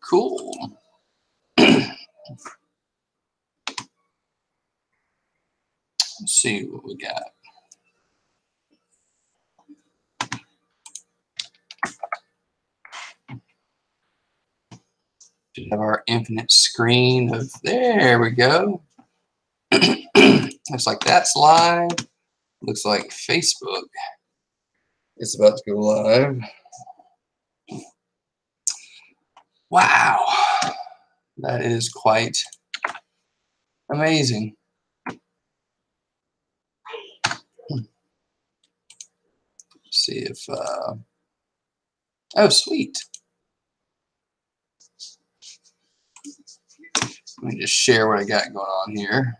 Cool. Let's see what we got. Should have our infinite screen of, there we go. Looks like that's live. Looks like Facebook is about to go live. Wow, that is quite amazing. See if, oh, sweet. Let me just share what I got going on here.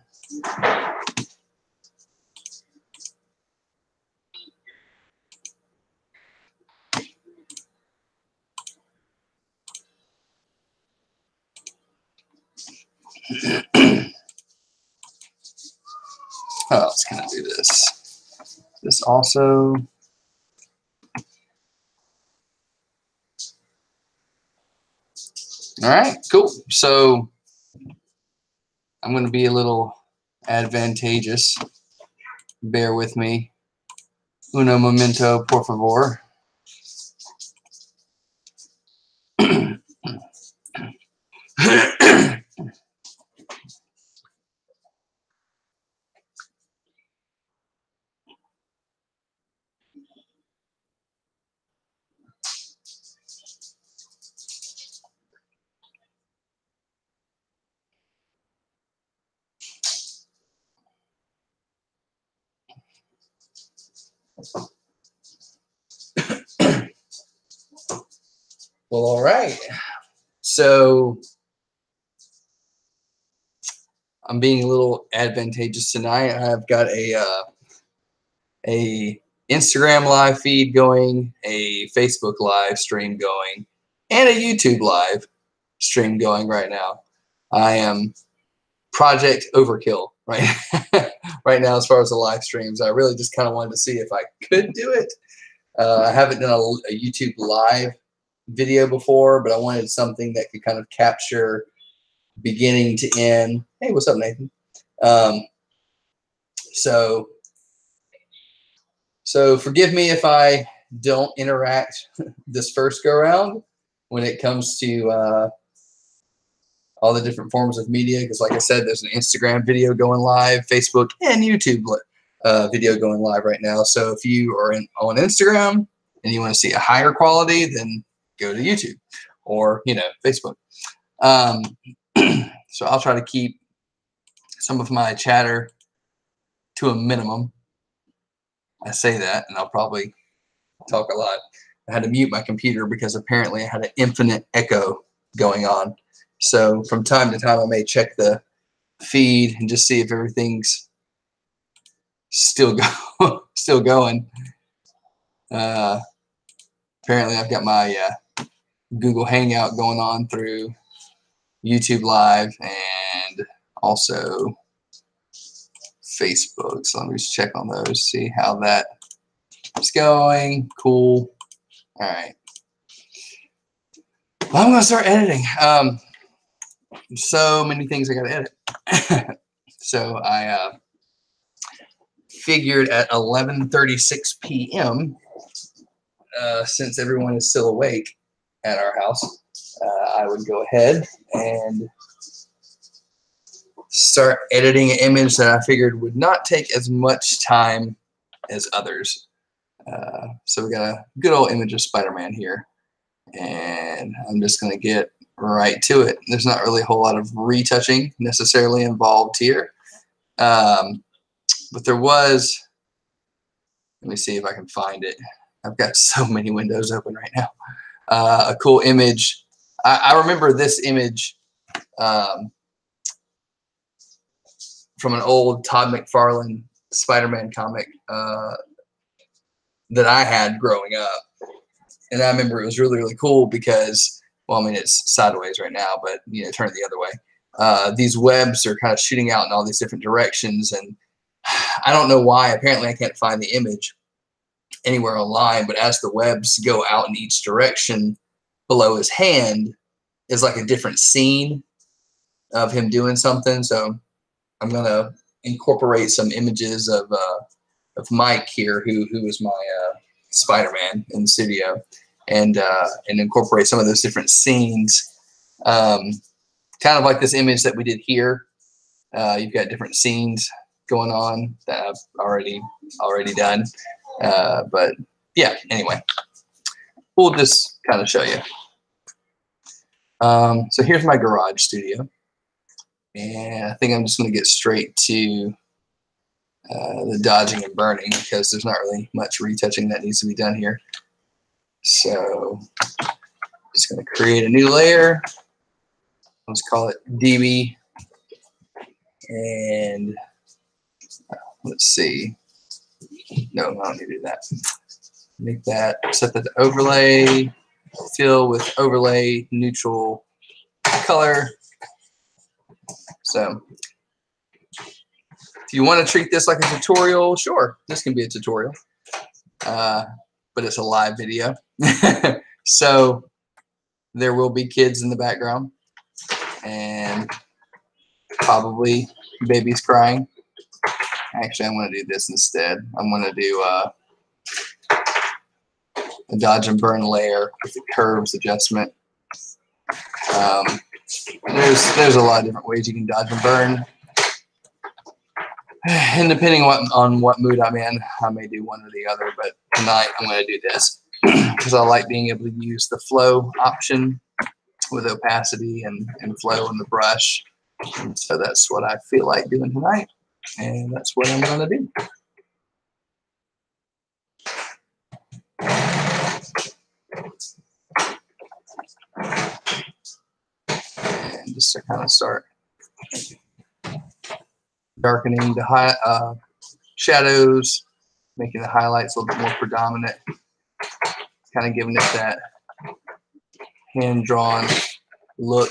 Oh, let's kind of do this. This also. All right, cool. So I'm going to be a little advantageous. Bear with me. Uno momento, por favor. Well, all right. So I'm being a little advantageous tonight. I've got a Instagram live feed going, a Facebook live stream going, and a YouTube live stream going right now. I am Project Overkill right right now as far as the live streams. I really just kind of wanted to see if I could do it. I haven't done a YouTube live video before, but I wanted something that could kind of capture beginning to end. Hey, what's up, Nathan? So forgive me if I don't interact this first go around when it comes to all the different forms of media, because like I said, there's an Instagram video going live, Facebook and YouTube video going live right now. So if you are on Instagram and you want to see a higher quality, then go to YouTube or, Facebook. So I'll try to keep some of my chatter to a minimum. I say that, and I'll probably talk a lot. I had to mute my computer because apparently I had an infinite echo going on. So from time to time, I may check the feed and just see if everything's still going. Apparently, I've got my Google Hangout going on through YouTube Live and also Facebook. So let me just check on those, see how that is going. Cool. All right. Well, I'm going to start editing. So many things I got to edit. So I figured at 11:36 p.m., since everyone is still awake at our house, I would go ahead and start editing an image that I figured would not take as much time as others. So we got a good old image of Spider-Man here, and I'm just going to get right to it. There's not really a whole lot of retouching necessarily involved here, but there was, let me see if I can find it. I've got so many windows open right now. A cool image. I remember this image from an old Todd McFarlane Spider-Man comic that I had growing up. And I remember it was really, really cool because, well, I mean, it's sideways right now, but, turn it the other way. These webs are kind of shooting out in all these different directions. And I don't know why. Apparently, I can't find the image anywhere online. But as the webs go out in each direction below his hand, is like a different scene of him doing something. So I'm gonna incorporate some images of Mike here, who is my Spider-Man in the studio, and incorporate some of those different scenes, kind of like this image that we did here. You've got different scenes going on that I've already done, but yeah. Anyway, we'll just kind of show you. So here's my garage studio, and I think I'm just going to get straight to the dodging and burning, because there's not really much retouching that needs to be done here. So just going to create a new layer. Let's call it DB, and let's see. No, I don't need to do that. Make that, set that to overlay, fill with overlay, neutral color. So if you want to treat this like a tutorial, sure, this can be a tutorial, but it's a live video. So there will be kids in the background and probably babies crying. Actually, I'm going to do this instead. I'm going to do a dodge and burn layer with the curves adjustment. There's a lot of different ways you can dodge and burn. And depending on what mood I'm in, I may do one or the other, but tonight I'm going to do this because I like being able to use the flow option with opacity and flow in the brush. And so that's what I feel like doing tonight, and that's what I'm going to do. And just to kind of start darkening the shadows, making the highlights a little bit more predominant, kind of giving it that hand-drawn look.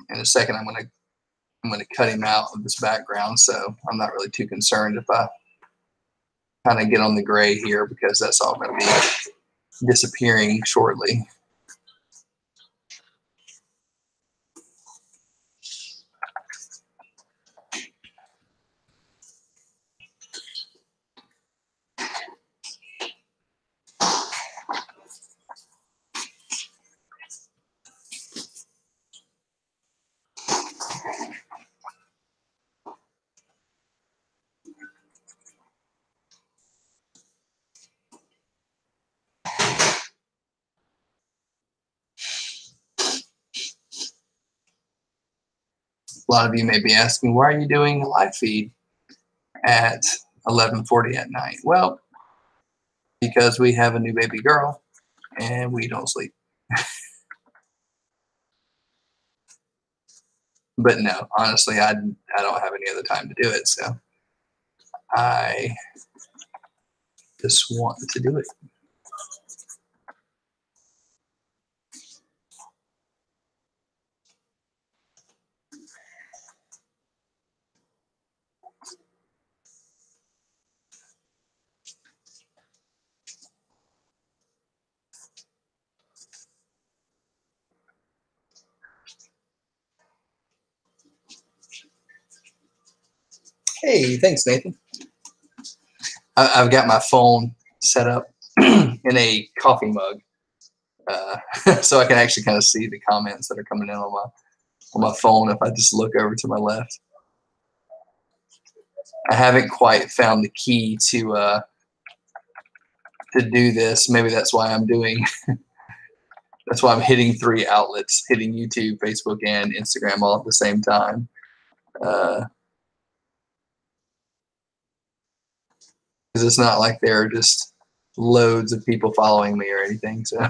In a second, I'm gonna cut him out of this background, so I'm not really too concerned if I kind of get on the gray here, because that's all going to be disappearing shortly. A lot of you may be asking, why are you doing a live feed at 11:40 at night? Well, because we have a new baby girl and we don't sleep. But no, honestly, I don't have any other time to do it, so I just want to do it. Hey, thanks, Nathan. I've got my phone set up in a coffee mug, so I can actually kind of see the comments that are coming in on my phone if I just look over to my left. I haven't quite found the key to do this. Maybe that's why I'm doing. That's why I'm hitting 3 outlets, hitting YouTube, Facebook, and Instagram all at the same time. Because it's not like there are just loads of people following me or anything. So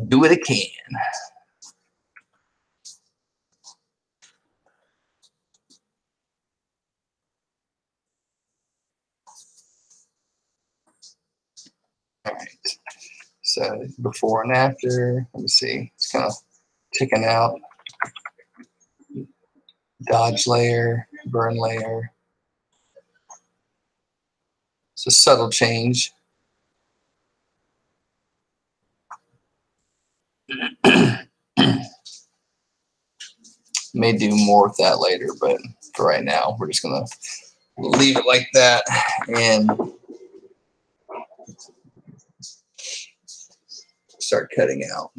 do what I can. All right. So before and after, let me see. It's kind of ticking out. Dodge layer, burn layer. It's a subtle change. May do more with that later, but for right now, we're just gonna leave it like that and start cutting out.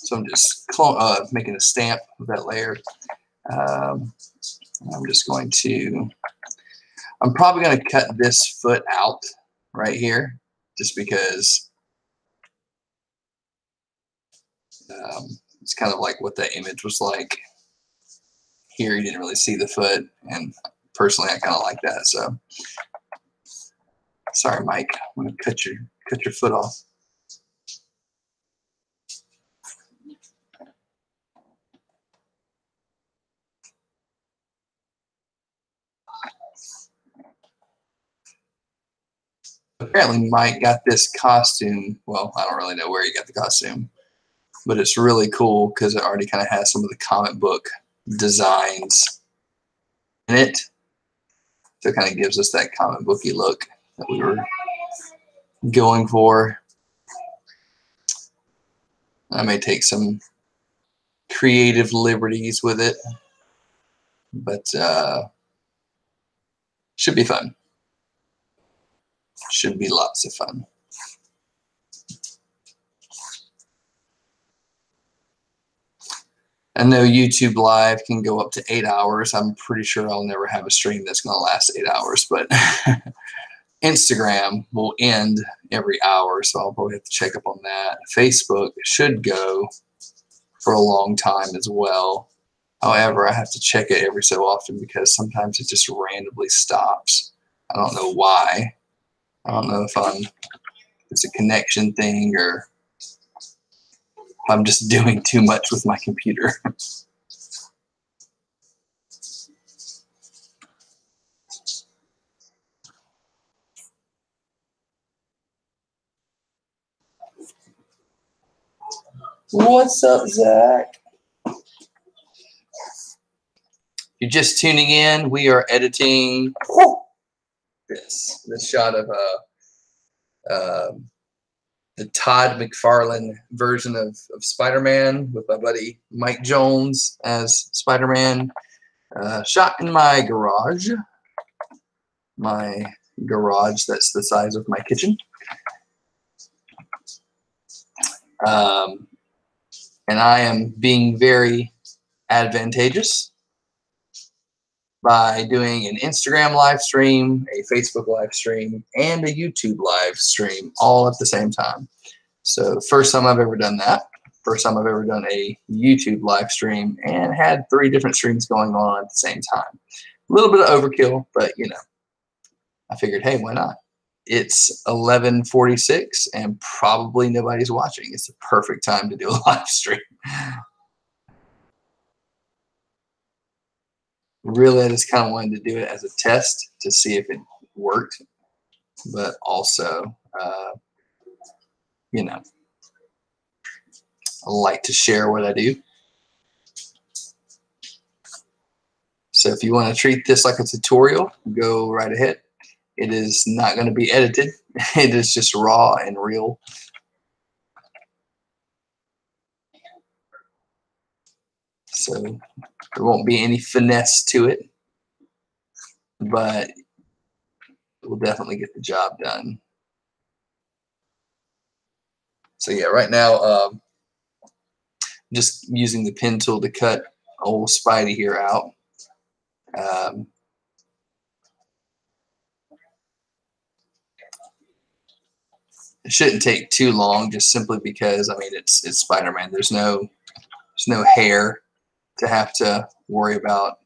So I'm just making a stamp with that layer. I'm just going to, I'm probably going to cut this foot out right here just because it's kind of like what the image was like. Here you didn't really see the foot, and personally I kind of like that. So sorry, Mike, I'm going to cut your foot off. Apparently Mike got this costume. Well, I don't really know where he got the costume, but it's really cool because it already kind of has some of the comic book designs in it. So it kind of gives us that comic booky look that we were going for. I may take some creative liberties with it, but should be fun. Should be lots of fun. I know YouTube Live can go up to 8 hours. I'm pretty sure I'll never have a stream that's going to last 8 hours, but Instagram will end every hour, so I'll probably have to check up on that. Facebook should go for a long time as well. However, I have to check it every so often because sometimes it just randomly stops. I don't know why. I don't know if it's a connection thing or I'm just doing too much with my computer. What's up, Zach? If you're just tuning in, we are editing this shot of the Todd McFarlane version of Spider-Man with my buddy Mike Jones as Spider-Man. Shot in my garage. My garage that's the size of my kitchen. And I am being very advantageous by doing an Instagram live stream, a Facebook live stream, and a YouTube live stream all at the same time. So first time I've ever done that. First time I've ever done a YouTube live stream and had 3 different streams going on at the same time. A little bit of overkill, but you know, I figured, hey, why not? It's 11:46 and probably nobody's watching. It's the perfect time to do a live stream. Really, I just kind of wanted to do it as a test to see if it worked, but also, you know, I like to share what I do. So if you want to treat this like a tutorial, go right ahead. It is not going to be edited. It is just raw and real. So there won't be any finesse to it, but it will definitely get the job done. So yeah, right now, just using the pen tool to cut old Spidey here out. It shouldn't take too long, just simply because I mean it's Spider-Man. There's no hair to have to worry about,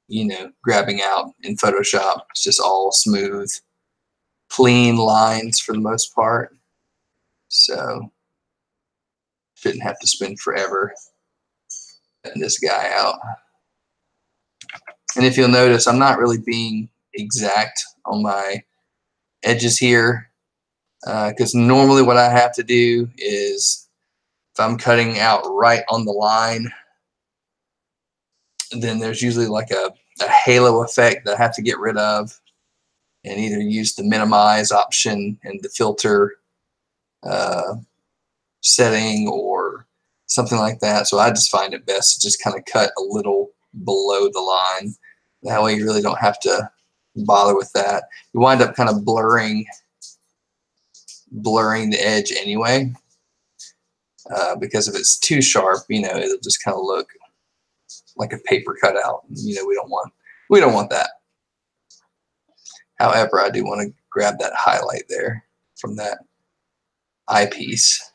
you know, grabbing out in Photoshop. It's just all smooth, clean lines for the most part. So shouldn't have to spend forever cutting this guy out. And if you'll notice, I'm not really being exact on my edges here, because normally what I have to do is, if I'm cutting out right on the line, then there's usually like a halo effect that I have to get rid of and either use the minimize option and the filter setting or something like that. So I just find it best to just kind of cut a little below the line. That way you really don't have to bother with that. You wind up kind of blurring the edge anyway, because if it's too sharp, it'll just kind of look like a paper cutout. We don't want that. However, I do want to grab that highlight there from that eyepiece.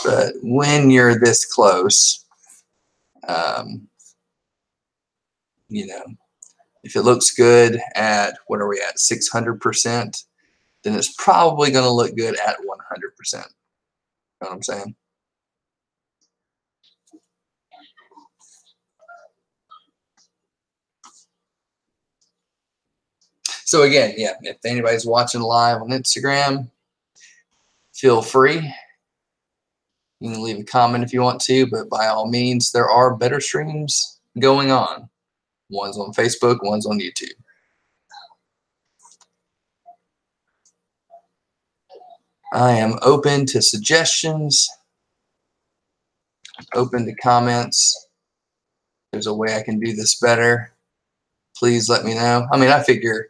But when you're this close, if it looks good at, what are we at, 600%, then it's probably going to look good at 100%. You know what I'm saying? So again, yeah, if anybody's watching live on Instagram, feel free. You can leave a comment if you want to, but by all means, there are better streams going on. One's on Facebook, one's on YouTube. I am open to suggestions, open to comments. If there's a way I can do this better, please let me know. I mean, I figure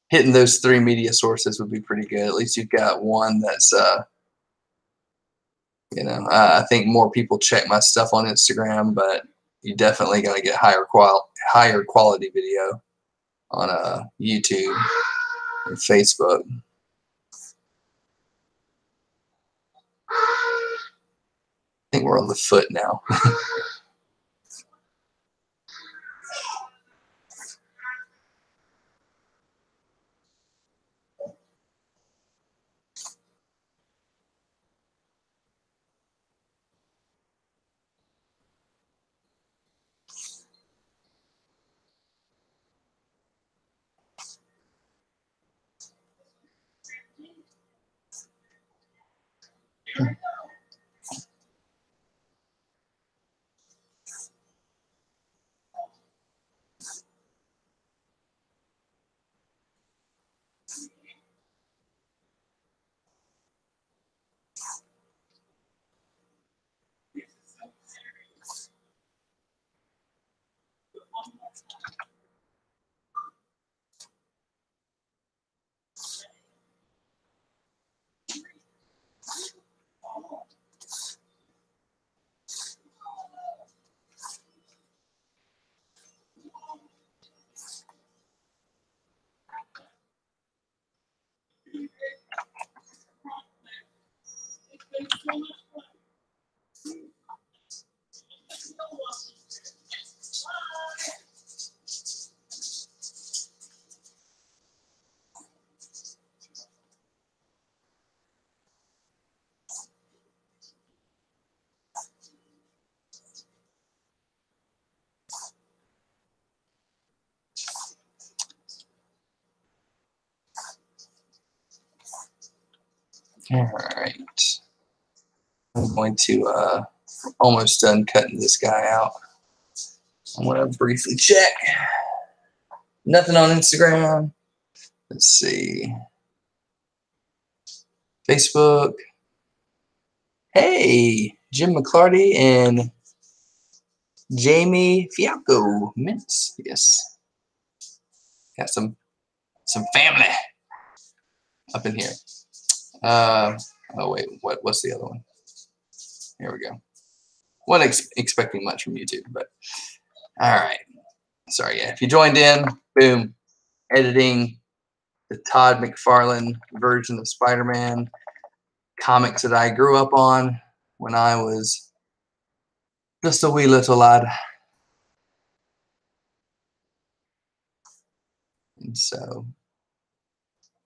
hitting those 3 media sources would be pretty good. At least you've got one that's, I think more people check my stuff on Instagram, but you definitely got to get higher quality video on YouTube and Facebook. I think we're on the foot now. All right. I'm going to almost done cutting this guy out. I'm going to briefly check. Nothing on Instagram. Let's see. Facebook. Hey, Jim McClarty and Jamie Fialco. Mints. Yes. Got some family up in here. Oh wait, what's the other one? Here we go. Wasn't expecting much from YouTube, but all right. Sorry, yeah. If you joined in, boom, editing the Todd McFarlane version of Spider-Man, comics that I grew up on when I was just a wee little lad. And so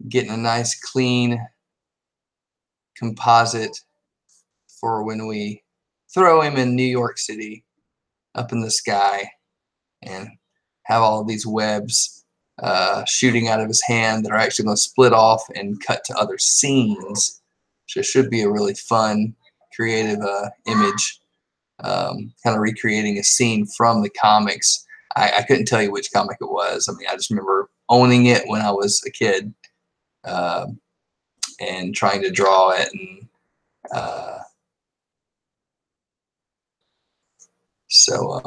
getting a nice clean composite for when we throw him in New York City up in the sky and have all of these webs shooting out of his hand that are actually going to split off and cut to other scenes. So it should be a really fun, creative image, kind of recreating a scene from the comics. I couldn't tell you which comic it was. I mean, I just remember owning it when I was a kid and trying to draw it. And so,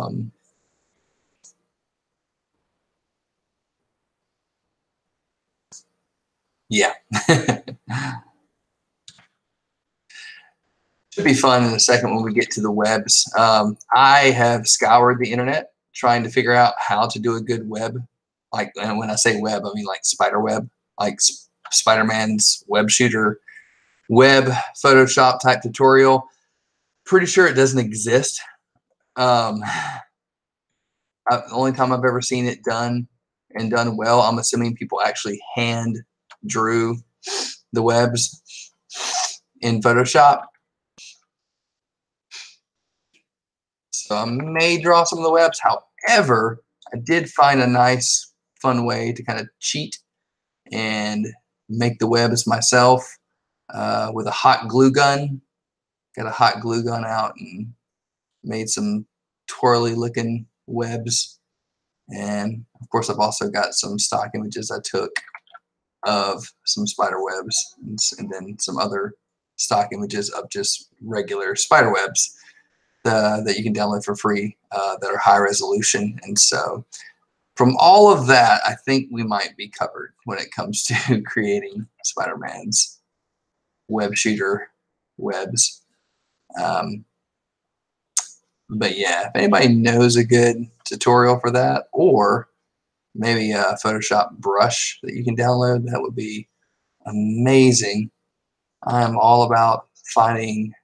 yeah. Should be fun in a second when we get to the webs. I have scoured the internet trying to figure out how to do a good web. Like, and when I say web, I mean like spider web, like Spider-Man's web shooter web Photoshop type tutorial. Pretty sure it doesn't exist. The only time I've ever seen it done and done well, I'm assuming people actually hand drew the webs in Photoshop. So I may draw some of the webs. However, I did find a nice, fun way to kind of cheat and make the webs myself with a hot glue gun. Got a hot glue gun out and made some twirly looking webs. And of course, I've also got some stock images I took of some spider webs and then some other stock images of just regular spider webs that you can download for free that are high resolution. And so from all of that, I think we might be covered when it comes to creating Spider-Man's web shooter webs. But yeah, if anybody knows a good tutorial for that, or maybe a Photoshop brush that you can download, that would be amazing. I'm all about finding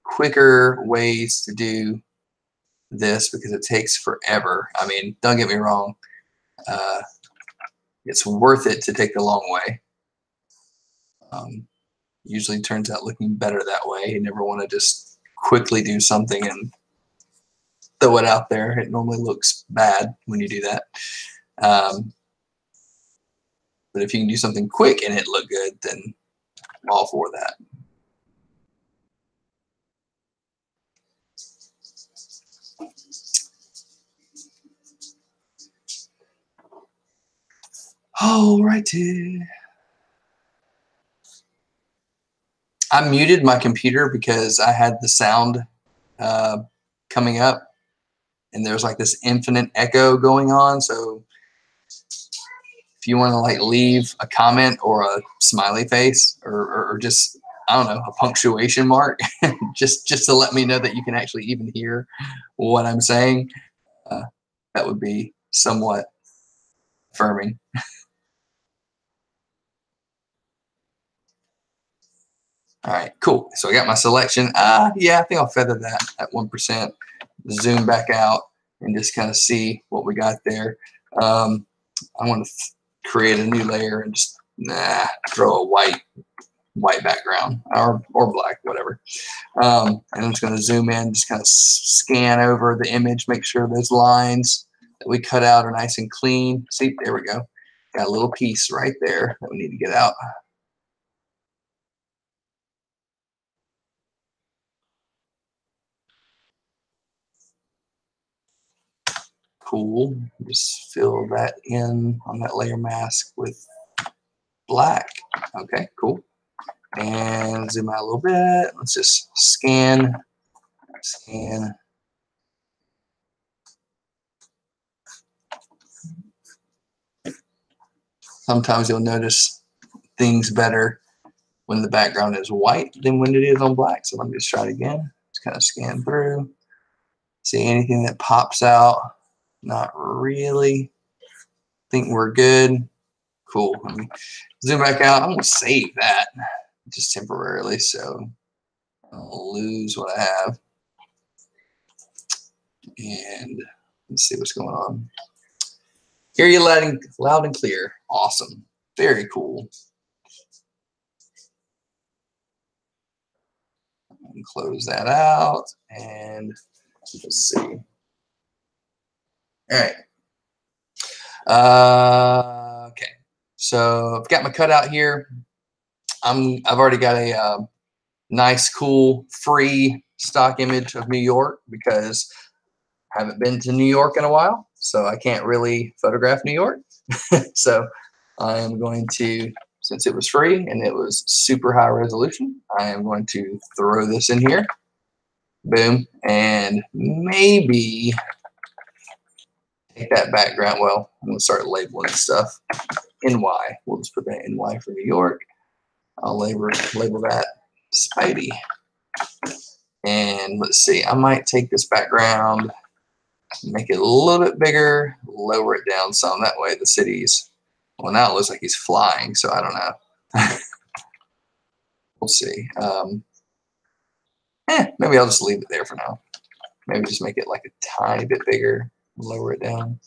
quicker ways to do this because it takes forever. I mean, don't get me wrong. It's worth it to take the long way. Usually turns out looking better that way. You never want to just quickly do something and throw it out there. It normally looks bad when you do that. But if you can do something quick and it look good, then I'm all for that. All righty. I muted my computer because I had the sound coming up and there's like this infinite echo going on. So if you want to like leave a comment or a smiley face or just, I don't know, a punctuation mark, just to let me know that you can actually even hear what I'm saying, that would be somewhat affirming. All right, cool. So I got my selection. Yeah, I think I'll feather that at 1%, zoom back out, and just kind of see what we got there. I want to create a new layer and just throw a white background or black, whatever. And I'm just going to zoom in, just kind of scan over the image, make sure those lines that we cut out are nice and clean. See, there we go. Got a little piece right there that we need to get out. Cool. Just fill that in on that layer mask with black. Okay, cool. And zoom out a little bit. Let's just scan. Sometimes you'll notice things better when the background is white than when it is on black. So let me just try it again. Just kind of scan through. See anything that pops out? Not really. Think we're good. Cool. Let me zoom back out. I'm going to save that just temporarily so I don't lose what I have. And let's see what's going on. Hear you loud and clear. Awesome. Very cool. and close that out. And let's see. All right. Okay. So I've got my cutout here. I've already got a nice, cool, free stock image of New York because I haven't been to New York in a while, so I can't really photograph New York. So I am going to, since it was free and it was super high resolution, I am going to throw this in here. Boom. And maybe take that background. Well, I'm going to start labeling stuff. NY. We'll just put that NY for New York. I'll label that Spidey. And let's see, I might take this background, make it a little bit bigger, lower it down some. That way the city's, well, now it looks like he's flying, so I don't know. We'll see. Maybe I'll just leave it there for now. Maybe just make it like a tiny bit bigger, lower it down.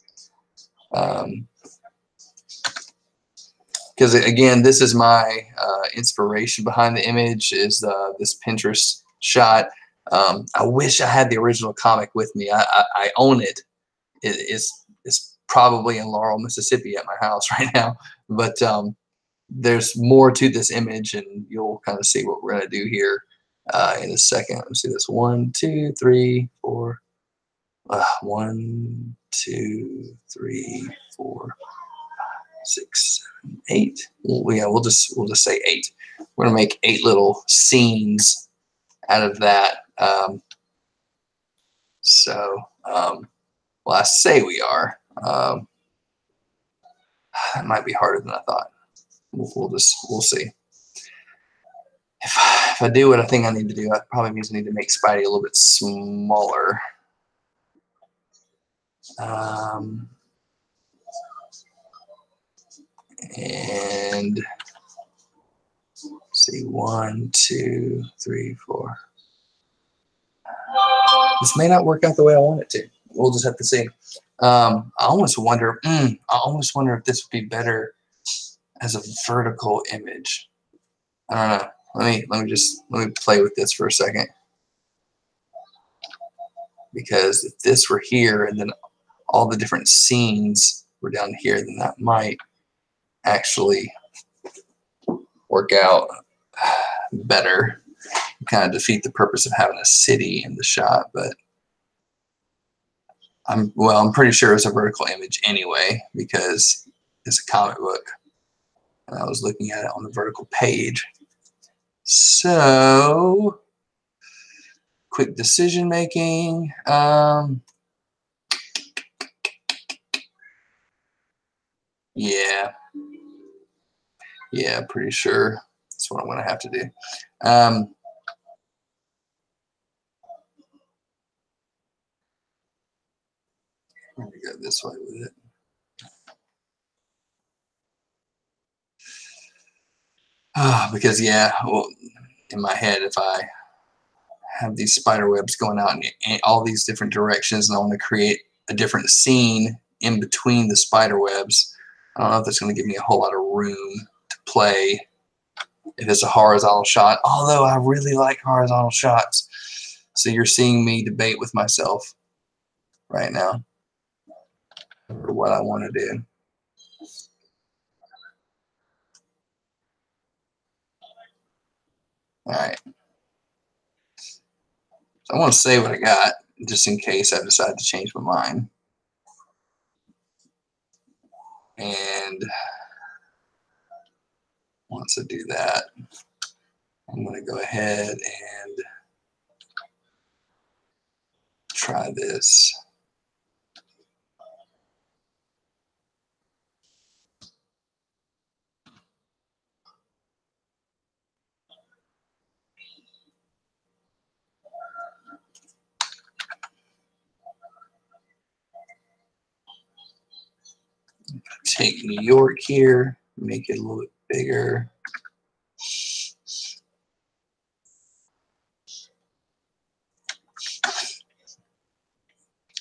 Because again, this is my inspiration behind the image, is this Pinterest shot. I wish I had the original comic with me. I own it. It's probably in Laurel, Mississippi at my house right now. But there's more to this image, and you'll kind of see what we're going to do here in a second. Let me see this. 1, 2, 3, 4. 1, 2, 3, 4, 6, 7, 8. Well, yeah, we'll just say 8. We're gonna make 8 little scenes out of that. Well, I say we are. That might be harder than I thought. We'll see. If I do what I think I need to do, that probably means I need to make Spidey a little bit smaller. And see, 1, 2, 3, 4. This may not work out the way I want it to. We'll just have to see. I almost wonder if this would be better as a vertical image. I don't know. Let me play with this for a second. Because if this were here and then all the different scenes were down here, then that might actually work out better. Kind of defeat the purpose of having a city in the shot, but I'm pretty sure it's a vertical image anyway because it's a comic book. And I was looking at it on the vertical page. So, quick decision making. Yeah, pretty sure that's what I'm going to have to do. Let me go this way with it. Because well, in my head, if I have these spider webs going out in all these different directions and I want to create a different scene in between the spider webs, I don't know if that's going to give me a whole lot of room to play if it's a horizontal shot, although I really like horizontal shots. So you're seeing me debate with myself right now over what I want to do. All right. So I want to say what I got just in case I decide to change my mind. And once I do that, I'm going to go ahead and try this. Take New York here, make it a little bit bigger.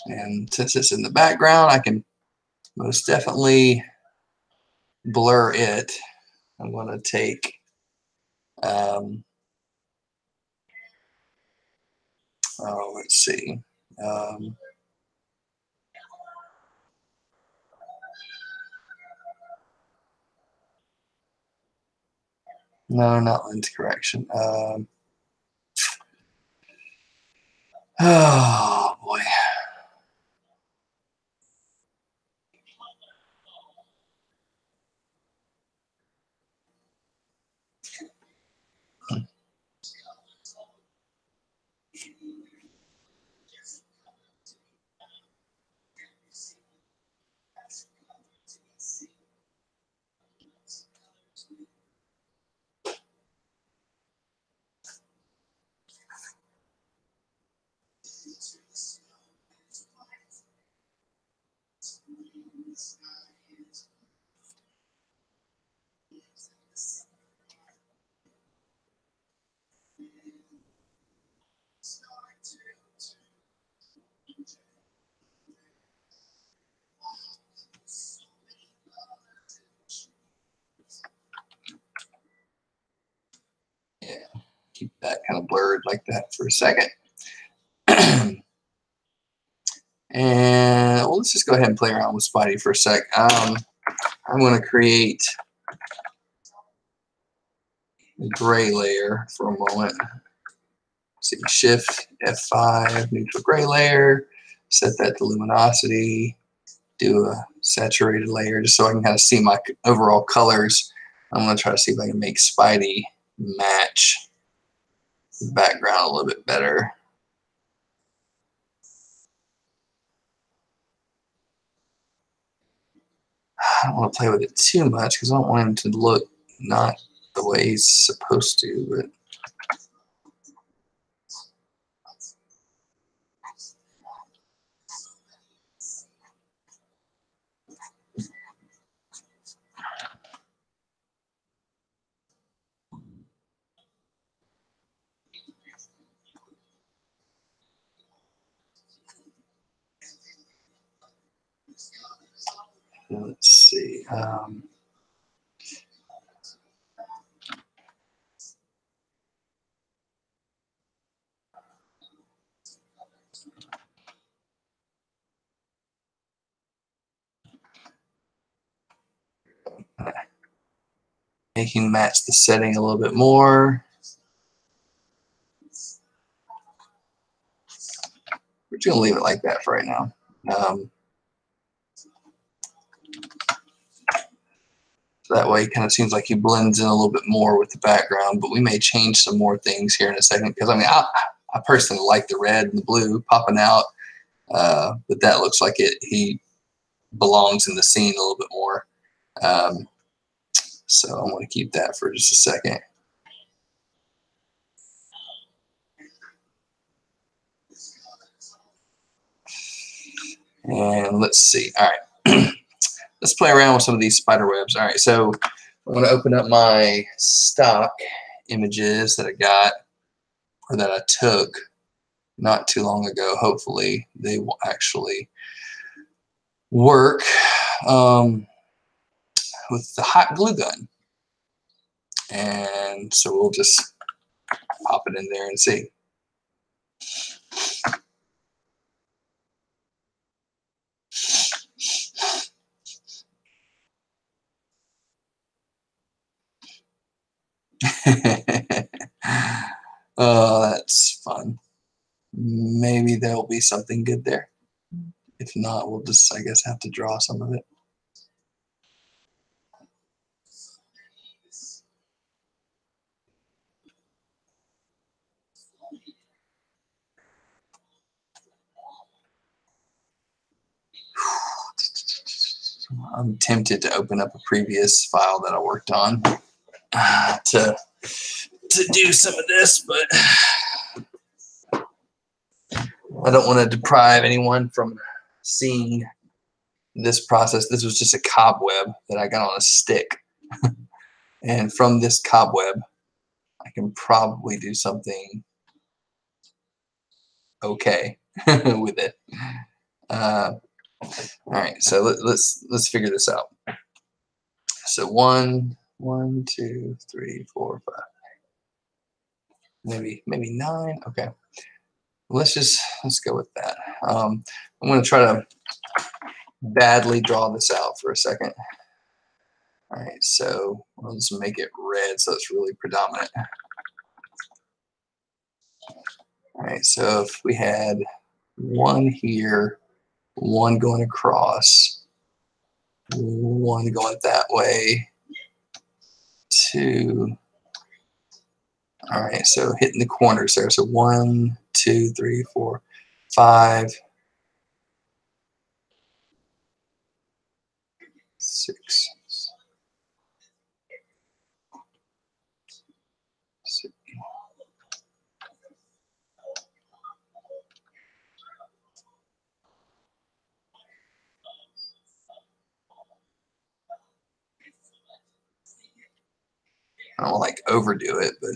And since it's in the background, I can most definitely blur it. I'm going to take Oh, let's see. No, not lens correction. Oh boy. Yeah, keep that kind of blurred like that for a second. And well, let's just go ahead and play around with Spidey for a sec. I'm going to create a gray layer for a moment. See, Shift F5, neutral gray layer, set that to luminosity, do a saturated layer just so I can kind of see my overall colors. I'm going to try to see if I can make Spidey match the background a little bit better. I don't want to play with it too much because I don't want him to look not the way he's supposed to. But let's see. Making match the setting a little bit more. We're just going to leave it like that for right now. So that way it kind of seems like he blends in a little bit more with the background, but we may change some more things here in a second because I mean, I personally like the red and the blue popping out, but that looks like he belongs in the scene a little bit more. So I'm going to keep that for just a second. And let's see. All right. Let's play around with some of these spider webs. All right. So I'm going to open up my stock images that I got or that I took not too long ago. Hopefully they will actually work with the hot glue gun. And so we'll just pop it in there and see. Oh, that's fun. Maybe there'll be something good there. If not, we'll just, I guess, have to draw some of it. I'm tempted to open up a previous file that I worked on to do some of this, but I don't want to deprive anyone from seeing this process. This was just a cobweb that I got on a stick. And from this cobweb, I can probably do something okay with it. All right, so let's figure this out. So 1, 2, 3, 4, 5, maybe 9. Okay. let's go with that. I'm going to try to badly draw this out for a second. All right, so I'll just make it red so it's really predominant. All right, so if we had one here, one going across, one going that way, two. All right, so hitting the corners there. So 1, 2, 3, 4, 5, 6, 7. I don't like overdo it, but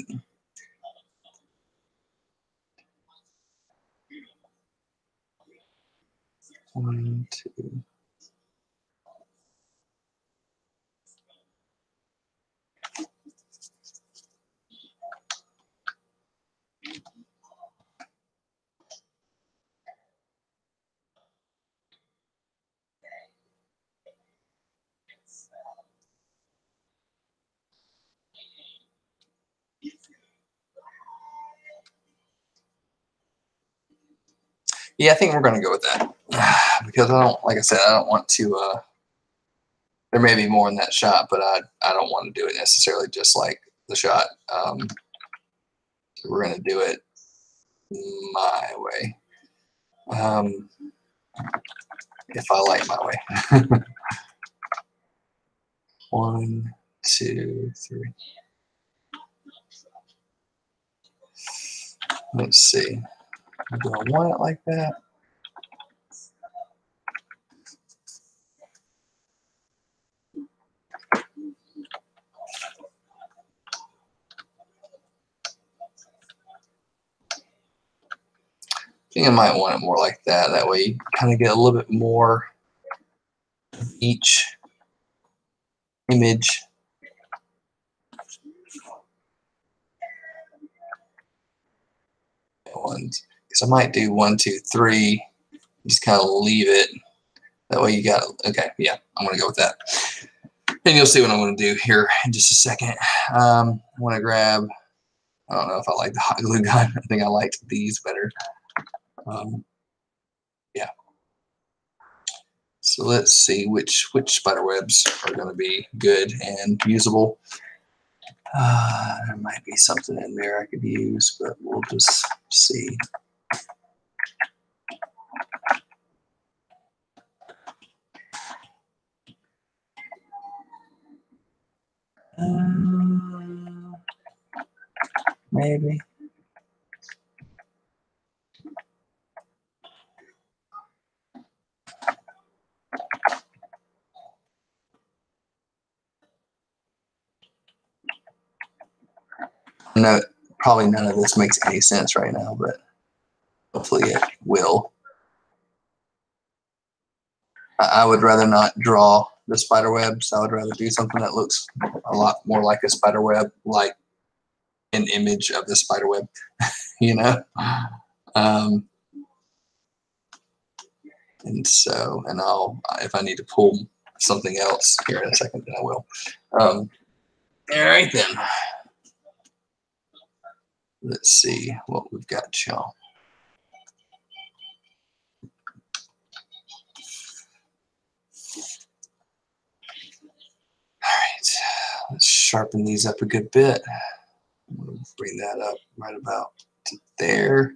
one, two. Yeah, I think we're going to go with that because I don't, like I said, I don't want to. There may be more in that shot, but I don't want to do it necessarily just like the shot. We're going to do it my way. If I like my way. 1, 2, 3. Let's see. Do I want it like that? I think I might want it more like that. That way you kind of get a little bit more of each image. Because I might do 1, 2, 3. Just kind of leave it. That way you got, okay, yeah, I'm going to go with that. And you'll see what I'm going to do here in just a second. I want to grab, I don't know if I like the hot glue gun. I think I liked these better. Yeah. So let's see which spider webs are going to be good and usable. There might be something in there I could use, but we'll just see. Maybe. No, probably none of this makes any sense right now, but hopefully it will. I would rather not draw the spider webs. I would rather do something that looks a lot more like a spider web, like an image of the spider web, you know? And so, and if I need to pull something else here in a second, then I will. All right then. Let's see what we've got, y'all. All right, let's sharpen these up a good bit. I'm going to bring that up right about to there.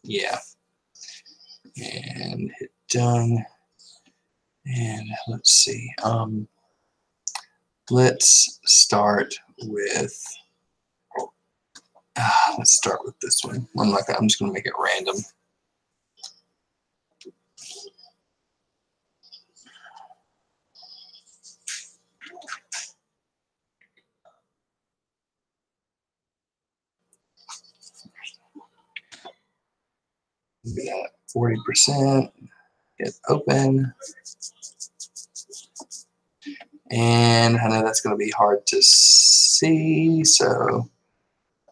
Yeah. And hit done. And let's see. Let's start with. Let's start with this one. I'm just going to make it random. We got 40%. Hit open. And I know that's going to be hard to see, so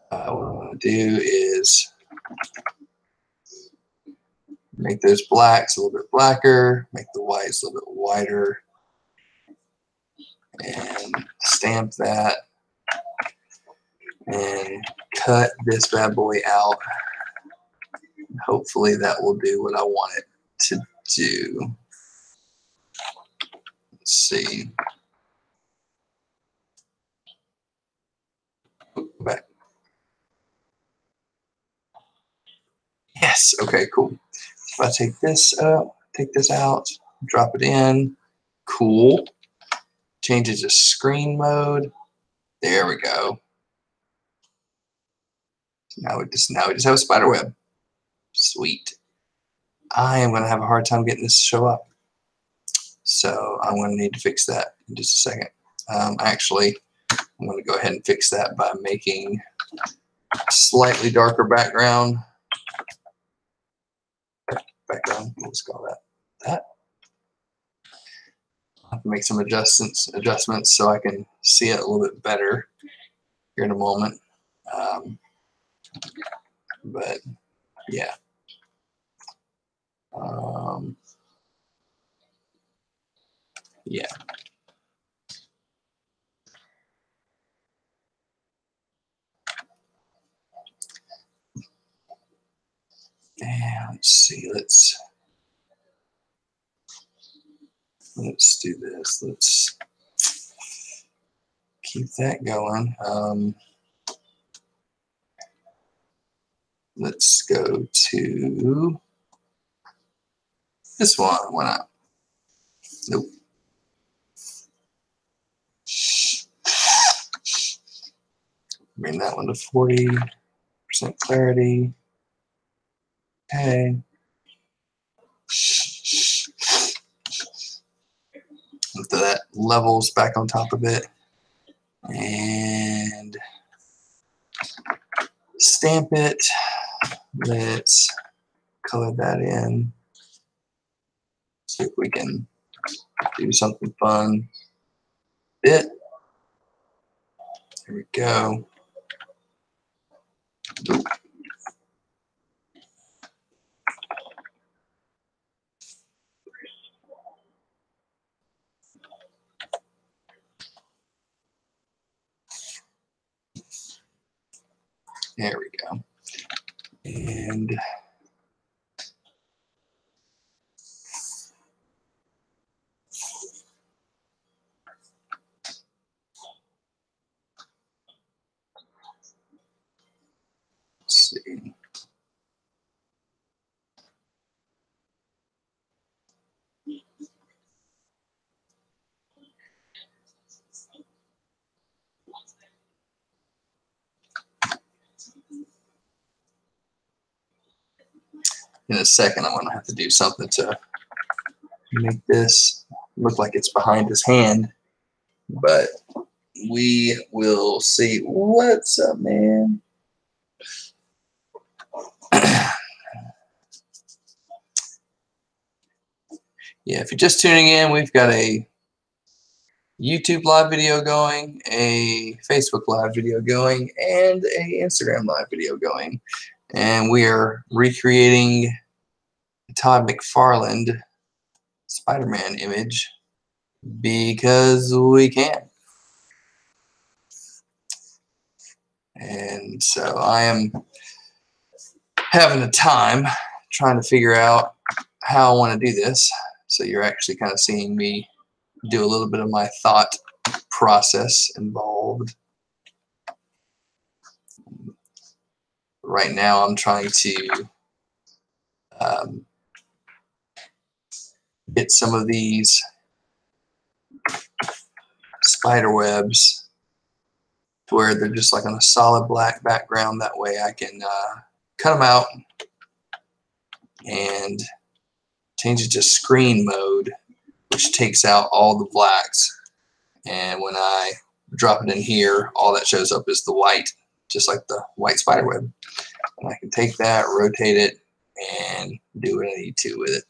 what I'm going to do is make those blacks a little bit blacker, make the whites a little bit whiter, and stamp that, and cut this bad boy out. Hopefully that will do what I want it to do. Let's see. Back. Yes, okay, cool. If I take this up, take this out, drop it in, cool. Change it to screen mode. There we go. Now we just have a spider web. Sweet. I am going to have a hard time getting this to show up. So I'm going to need to fix that in just a second. Actually, I'm going to go ahead and fix that by making a slightly darker background. Let's call that. I have to make some adjustments so I can see it a little bit better here in a moment. But yeah. Yeah. And let's see, let's do this. Let's keep that going. Let's go to this one. Why not? Nope. Bring that one to 40% clarity. Okay. So that levels back on top of it. And stamp it. Let's color that in. See if we can do something fun. There we go. Nope. There we go. And let's see. In a second, I'm going to have to do something to make this look like it's behind his hand, but we will see. What's up, man? Yeah, if you're just tuning in, we've got a YouTube live video going, a Facebook live video going, and a Instagram live video going. And we are recreating Todd McFarlane Spider-Man image because we can. And so I am having a time trying to figure out how I want to do this. So you're actually kind of seeing me do a little bit of my thought process involved. Right now I'm trying to get some of these spider webs to where they're just like on a solid black background. That way I can cut them out and change it to screen mode, which takes out all the blacks. And when I drop it in here, all that shows up is the white, just like the white spider web. And I can take that, rotate it, and do what I need to with it.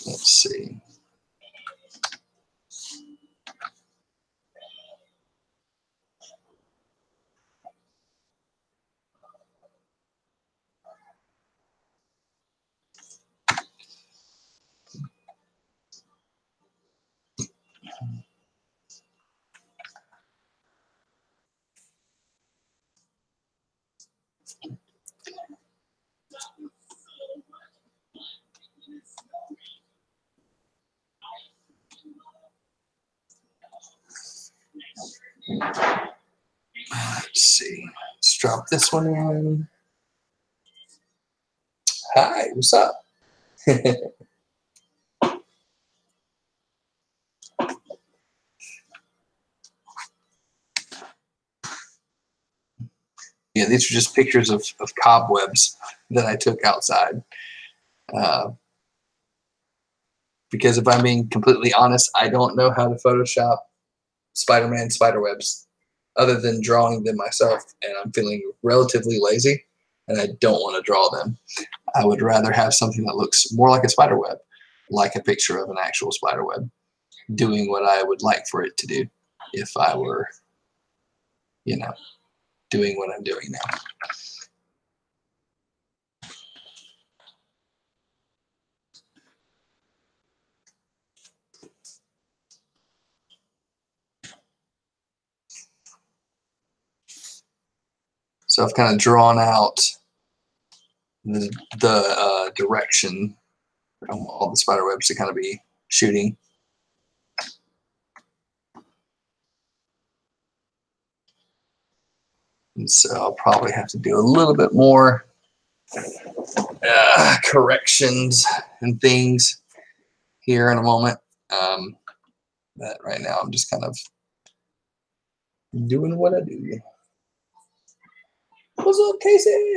Let's see. Let's see. Let's drop this one in. Hi, what's up? Yeah, these are just pictures of cobwebs that I took outside. Because if I'm being completely honest, I don't know how to Photoshop Spider-Man spiderwebs other than drawing them myself, and I'm feeling relatively lazy and I don't want to draw them. I would rather have something that looks more like a spiderweb, like a picture of an actual spiderweb, doing what I would like for it to do if I were, you know, doing what I'm doing now. So I've kind of drawn out the direction I want all the spider webs to kind of be shooting. And so I'll probably have to do a little bit more corrections and things here in a moment. But right now I'm just kind of doing what I do. What's up, Casey?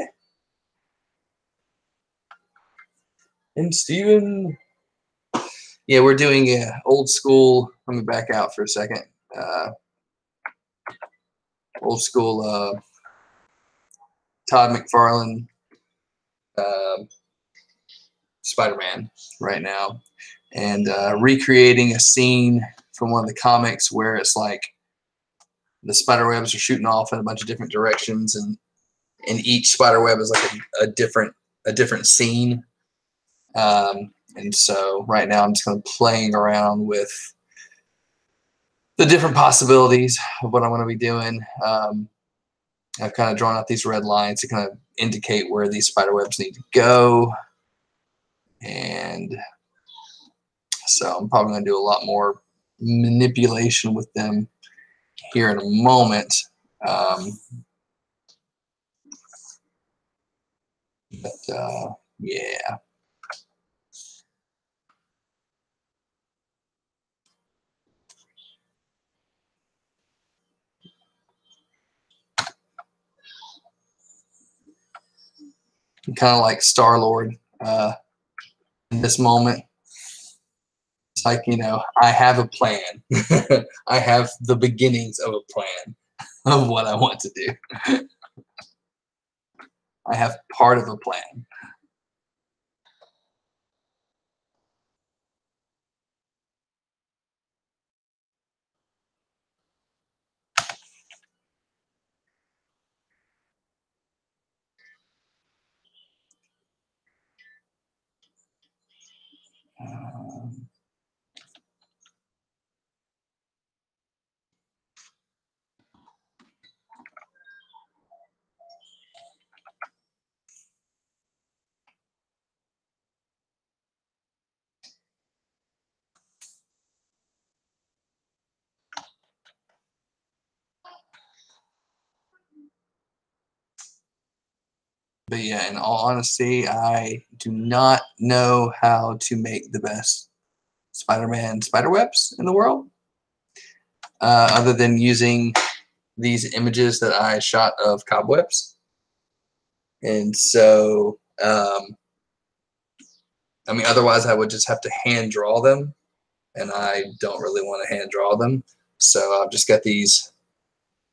And Steven? Yeah, we're doing a old school. Let me back out for a second. Old school Todd McFarlane Spider-Man right now, and recreating a scene from one of the comics where it's like the spider webs are shooting off in a bunch of different directions, and each spider web is like a different scene. And so right now I'm just kind of playing around with the different possibilities of what I'm going to be doing. I've kind of drawn out these red lines to kind of indicate where these spider webs need to go. And so I'm probably going to do a lot more manipulation with them here in a moment. Yeah. I'm kind of like Star-Lord in this moment. It's like, you know, I have a plan. I have the beginnings of a plan of what I want to do. I have part of a plan. But yeah, in all honesty, I do not know how to make the best Spider-Man spiderwebs in the world, other than using these images that I shot of cobwebs. And so, I mean, otherwise I would just have to hand draw them, and I don't really want to hand draw them. So I've just got these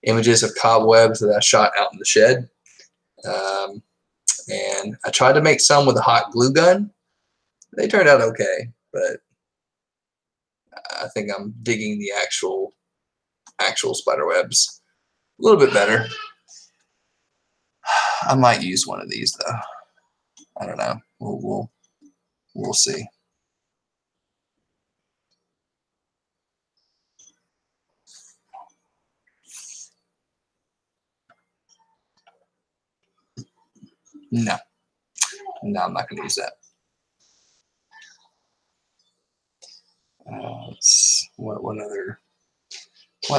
images of cobwebs that I shot out in the shed. And I tried to make some with a hot glue gun. They turned out okay, but I think I'm digging the actual spider webs a little bit better. I might use one of these though. I don't know. We'll see. No, I'm not going to use that. What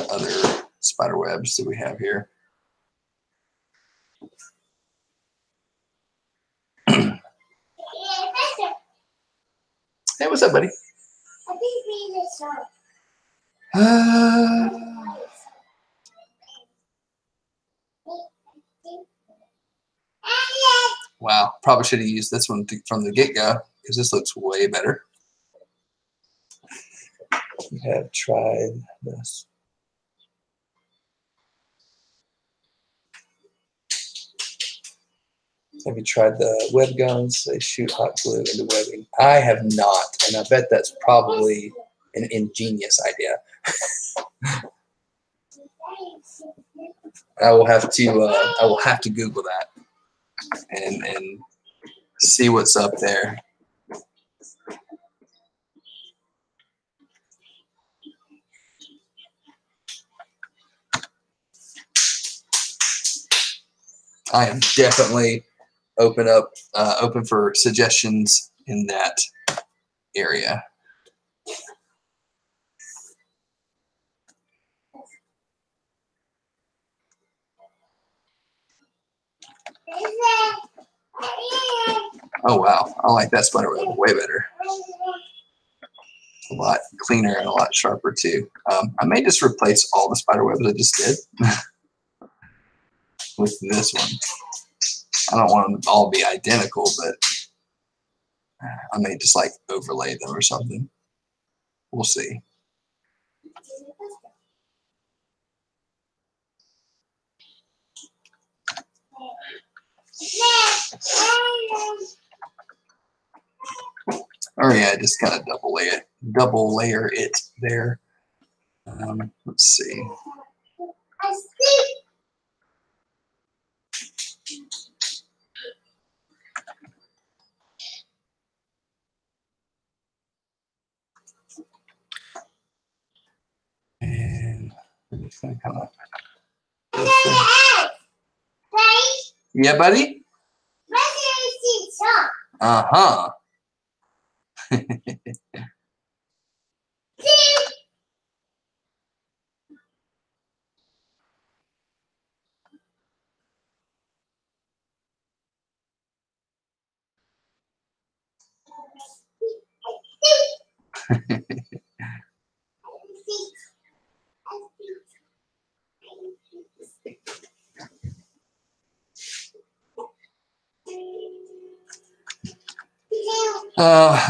other spider webs do we have here? Hey, what's up, buddy? Wow, probably should have used this one from the get-go because this looks way better. We have tried this. Have you tried the web guns? They shoot hot glue into webbing. I have not, and I bet that's probably an ingenious idea. I will have to Google that and see what's up there. I am definitely open for suggestions in that area. Oh wow, I like that spider web way better. A lot cleaner and a lot sharper too. I may just replace all the spider webs I just did with this one. I don't want them to all be identical, but I may just like overlay them or something. We'll see. Oh yeah, just kind of double layer it there. Let's see. And I'm just gonna kind of. Yeah, buddy. Uh-huh.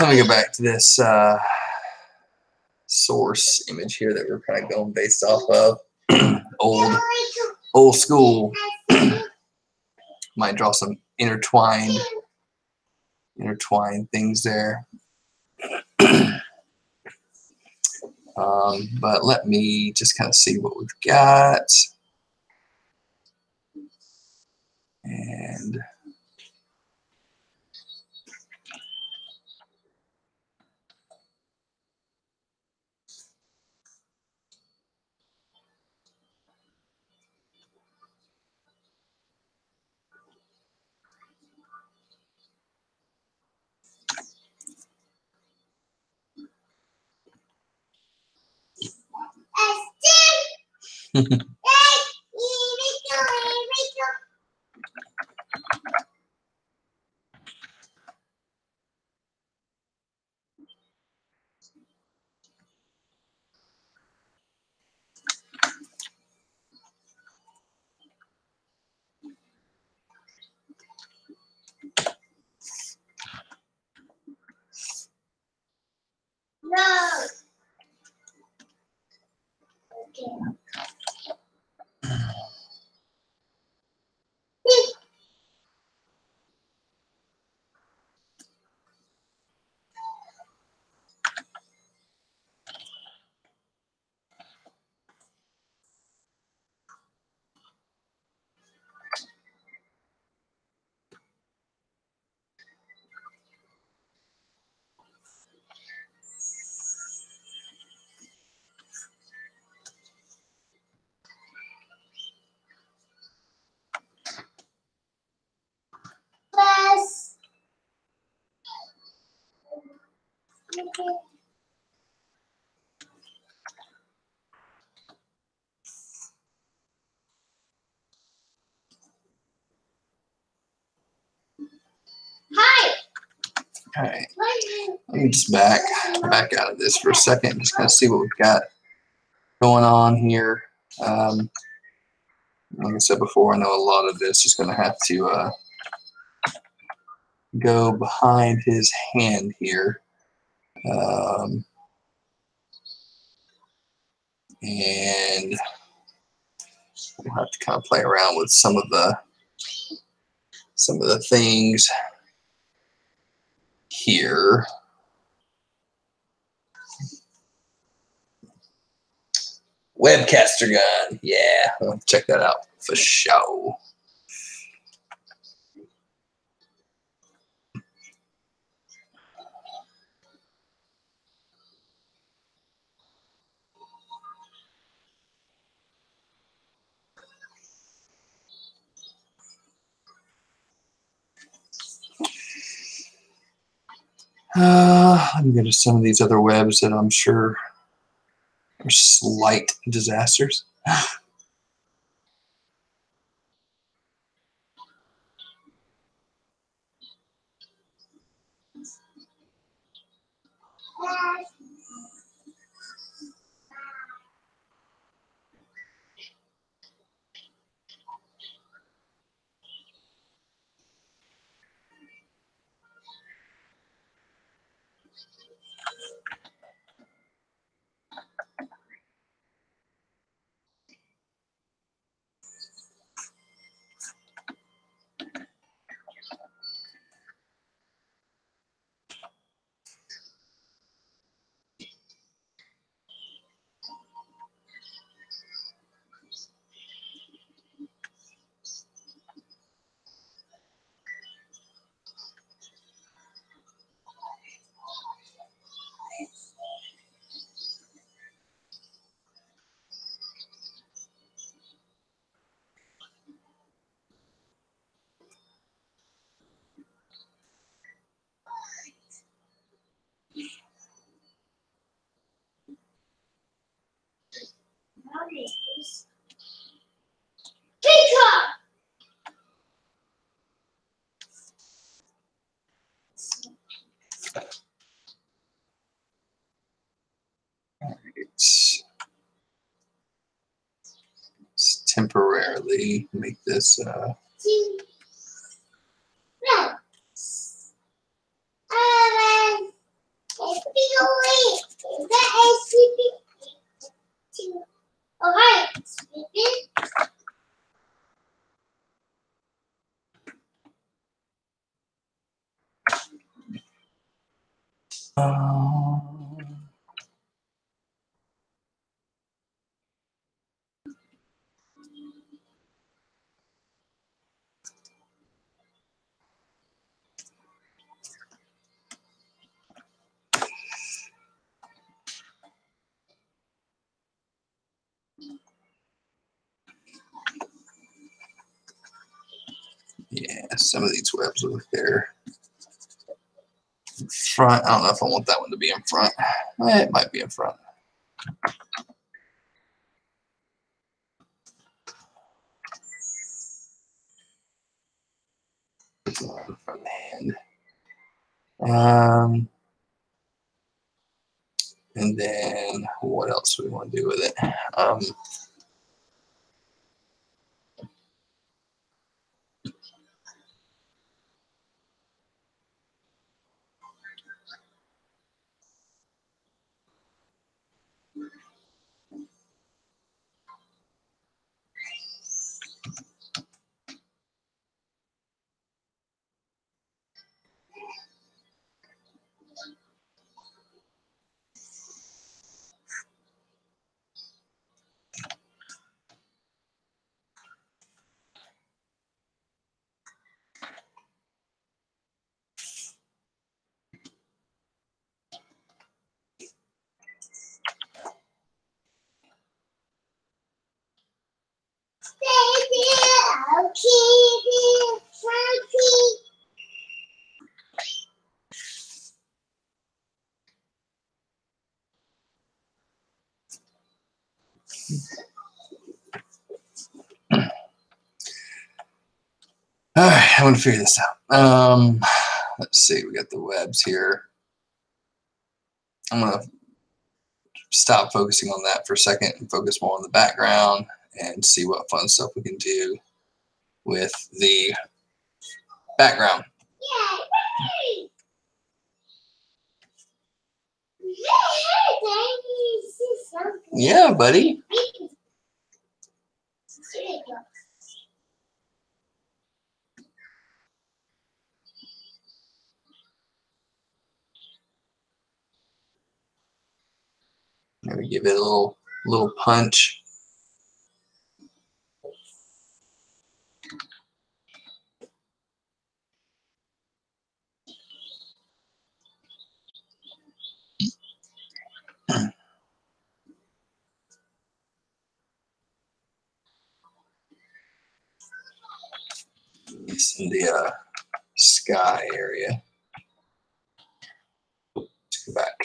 Let me go back to this source image here that we're kind of going based off of. old school. Might draw some intertwined things there. But let me just kind of see what we've got. And Hi. All right. Let me just back out of this for a second. Just kind of see what we've got going on here. Like I said before, I know a lot of this is going to have to go behind his hand here. And we'll have to kind of play around with some of the things here. Webcaster gun, yeah, I'll check that out for sure. Let me go to some of these other webs that I'm sure are slight disasters. Let's temporarily make this yeah, some of these webs over there. Front, I don't know if I want that one to be in front. It might be in front. Front hand. And then what else do we want to do with it? All right, I want to figure this out. Let's see, we got the webs here. I'm going to stop focusing on that for a second and focus more on the background and see what fun stuff we can do with the background. Yeah, buddy. Maybe give it a little punch. It's in the sky area. Let's go back.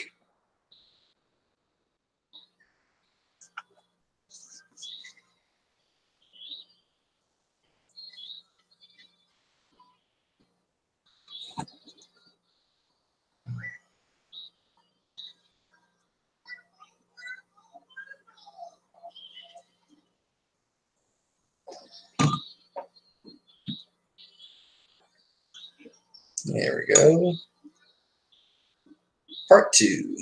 There we go. Part 2.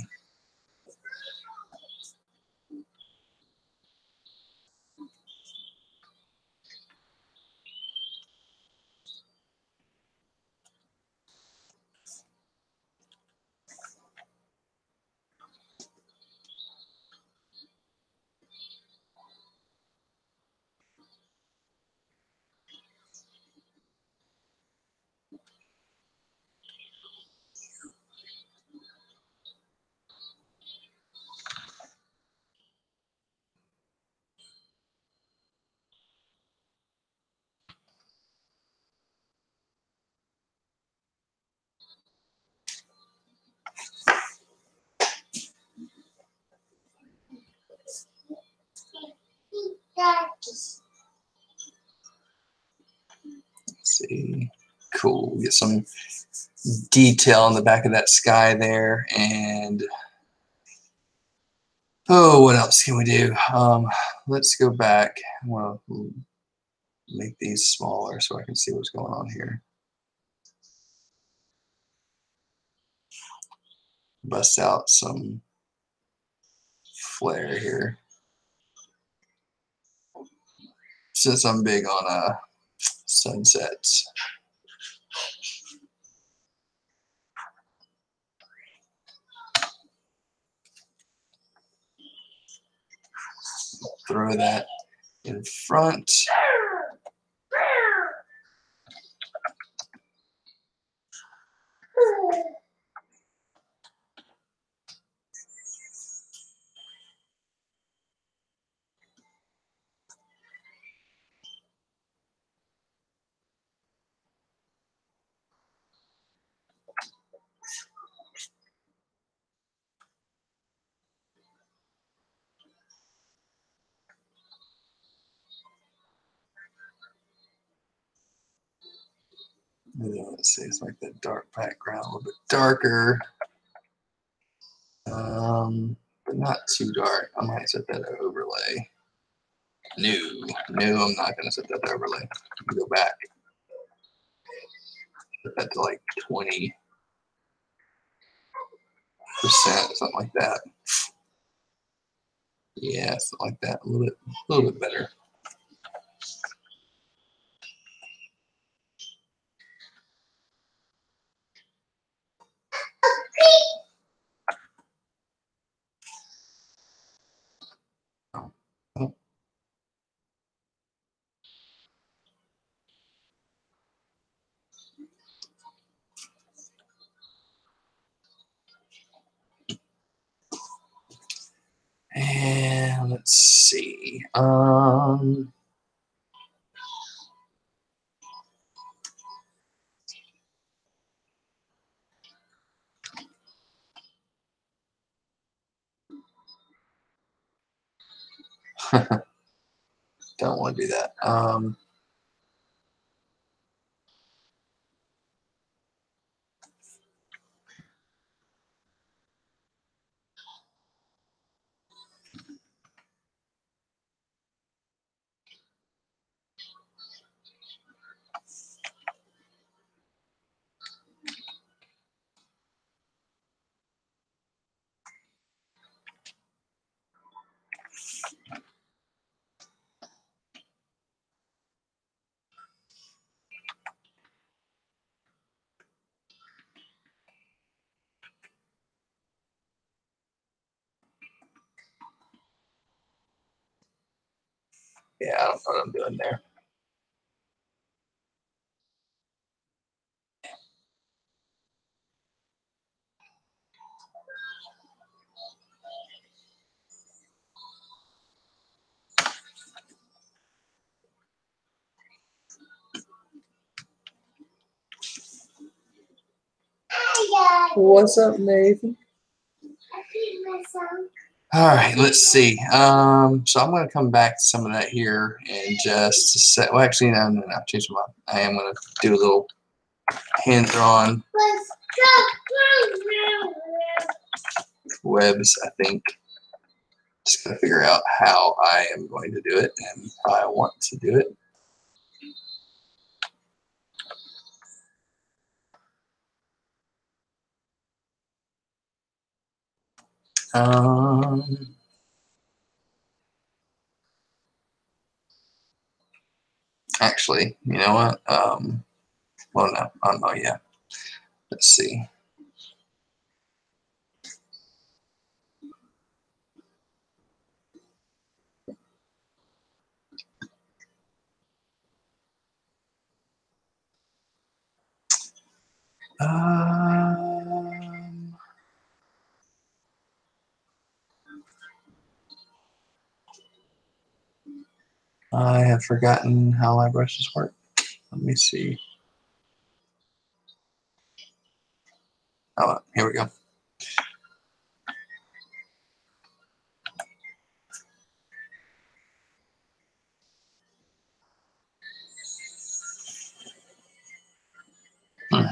Let's see. Cool. We get some detail on the back of that sky there. And oh, what else can we do? Let's go back. I want to make these smaller so I can see what's going on here. Bust out some flare here. Since I'm big on sunsets. Throw that in front. Let's see, it's like that dark background, a little bit darker, but not too dark. I might set that to overlay. No, I'm not going to set that to overlay. Go back. Set that to like 20%, something like that. Yeah, something like that. A little bit better. And let's see. Don't want to do that. Yeah, I don't know what I'm doing there. What's up, Nathan? All right, let's see. So I'm going to come back to some of that here in just a sec. Well, actually, no, change my mind. I am going to do a little hand-drawn webs, I think. Just got to figure out how I am going to do it and how I want to do it. Actually, you know what? Well, no, I don't know yet. Let's see. I have forgotten how my brushes work. Let me see. Oh, here we go. All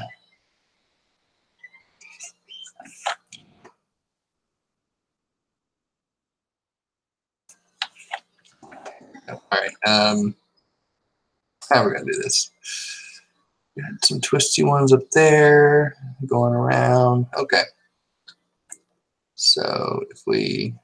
right. How are we gonna do this? We had some twisty ones up there going around. Okay. So if we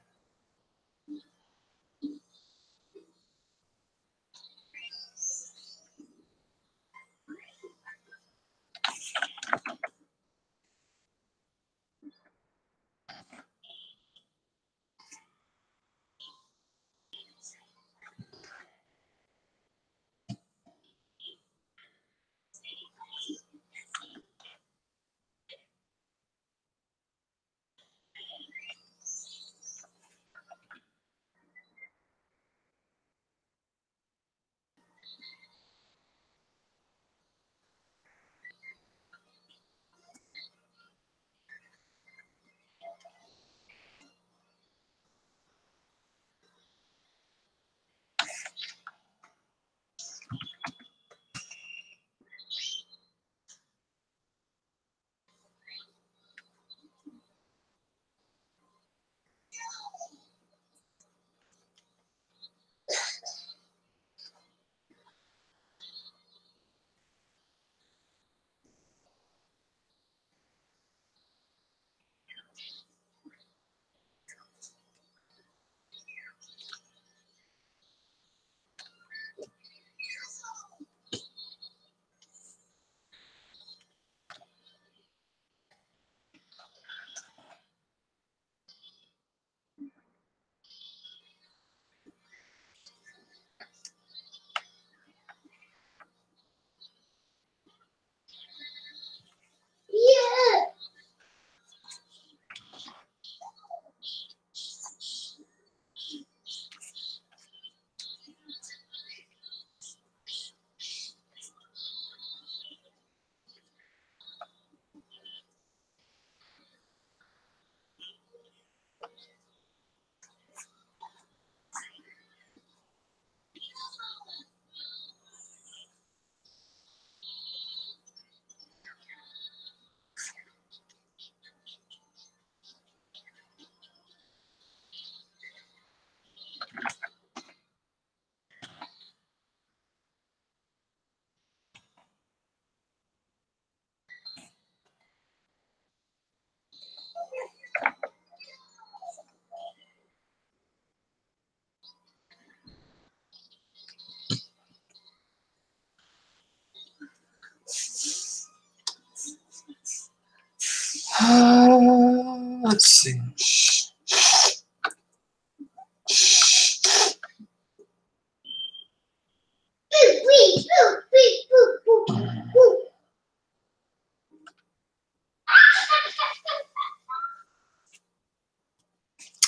Let's see.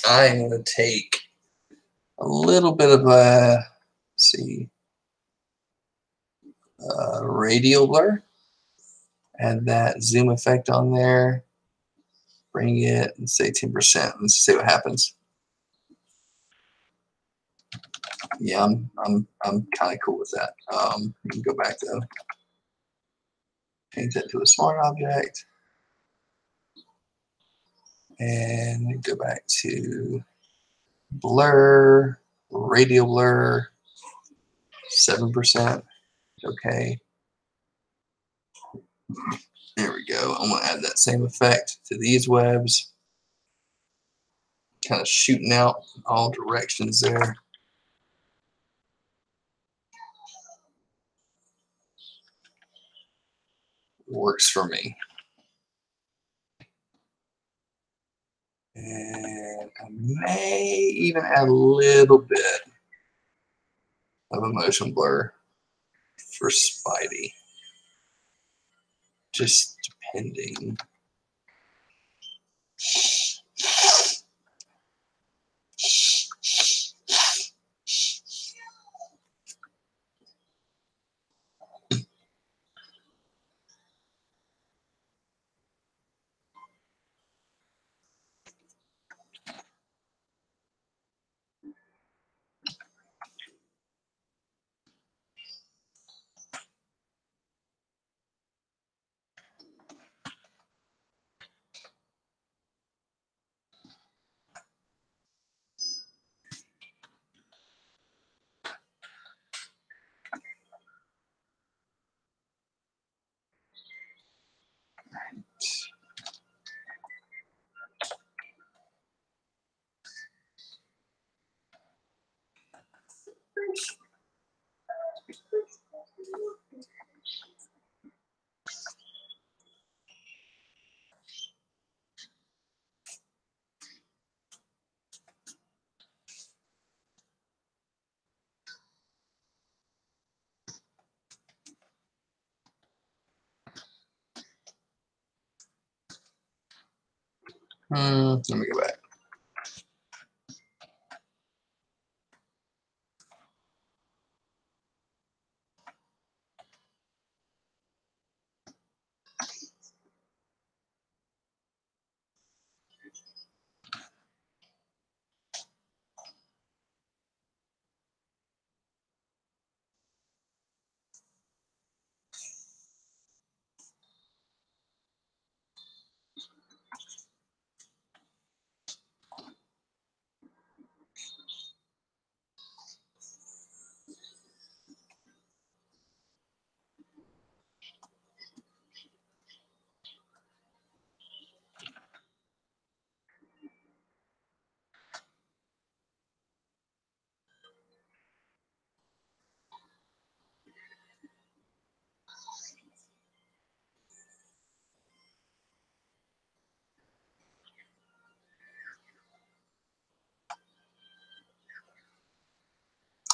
I'm going to take a little bit of a, radial blur, add that zoom effect on there, bring it and say 10%. Let's see what happens. Yeah, I'm kind of cool with that. You can go back though. Change that to a smart object, and go back to blur, radial blur, 7%. Okay. There we go. I'm gonna add that same effect to these webs. Kind of shooting out all directions there. Works for me. And I may even add a little bit of a motion blur for Spidey. Just depending. Let me go back.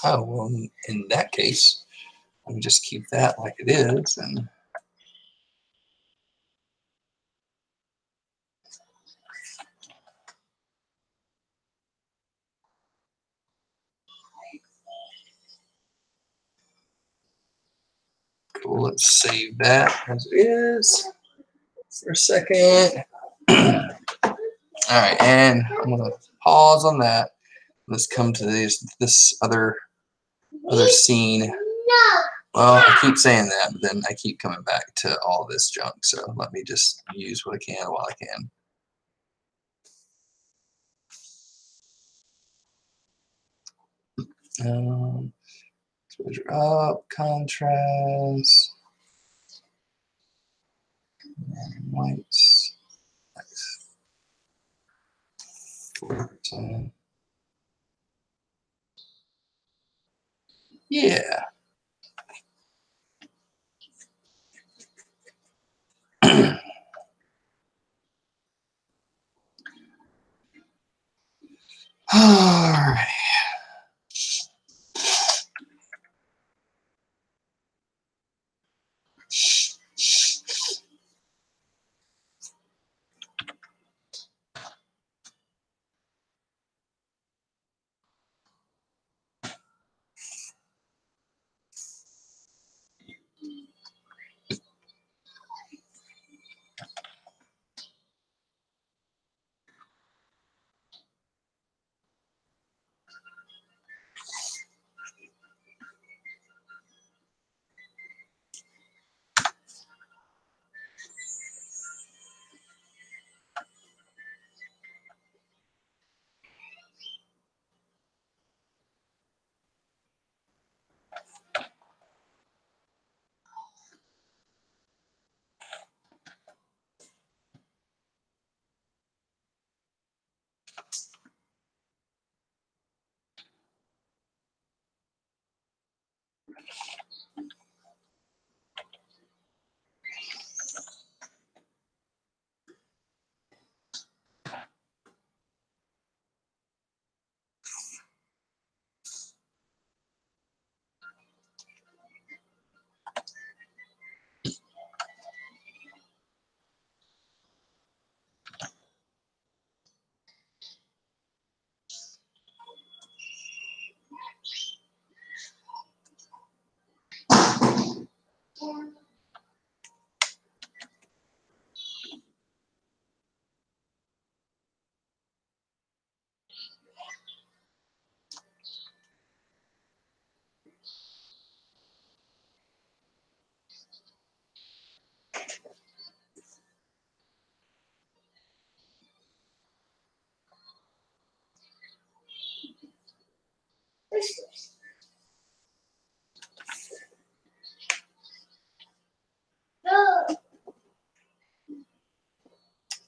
Oh, well, in that case, let me just keep that like it is. And cool, let's save that as it is for a second. All right, and I'm gonna pause on that. Let's come to this other scene. Well, I keep saying that, but then I keep coming back to all this junk. So let me just use what I can while I can. Exposure up, contrast, whites, 4%. Yeah. All right.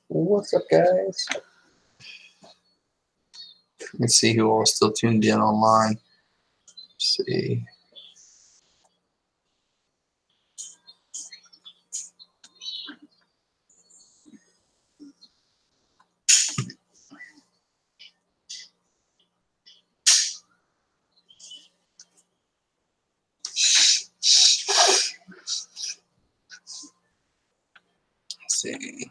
What's up, guys? Let's see who all still tuned in online. Let's see. Let's see.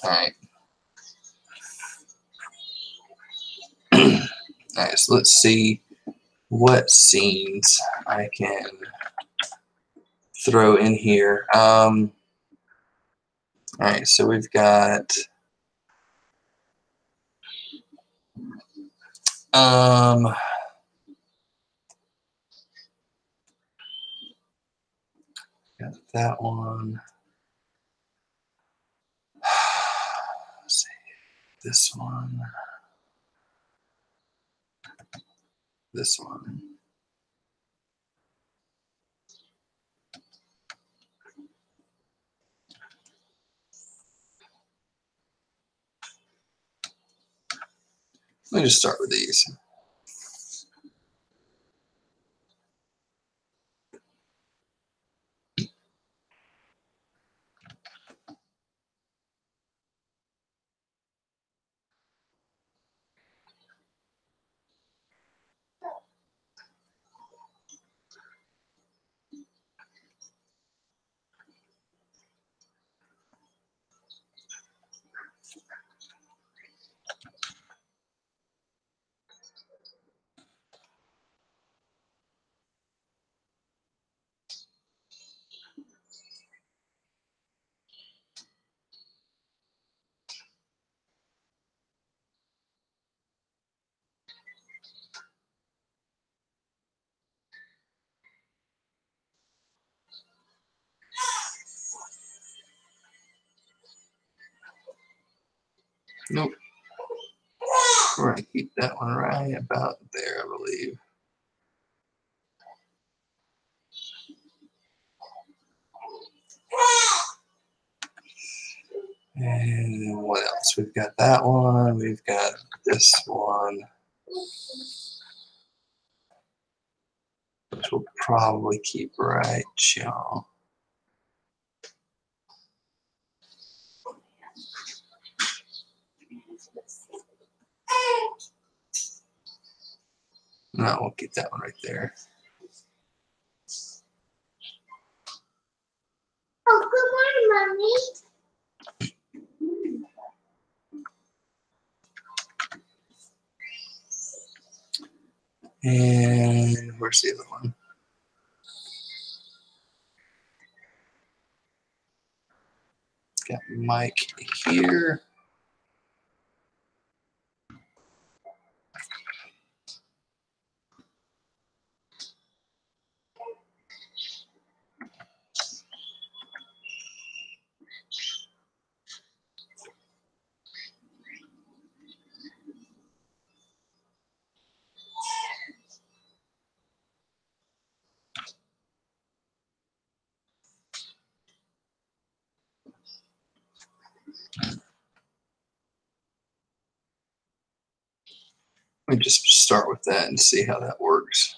All right. Nice. Let's see what scenes I can throw in here. All right, so we've got got that one. Let's see, this one, this one. Let me just start with these. Nope. We're gonna keep that one right about there, I believe. And what else? We've got that one. We've got this one, which we'll probably keep right, y'all. No, we'll get that one right there. Oh, good morning, Mommy. And where's the other one? Got Mike here. Let me just start with that and see how that works.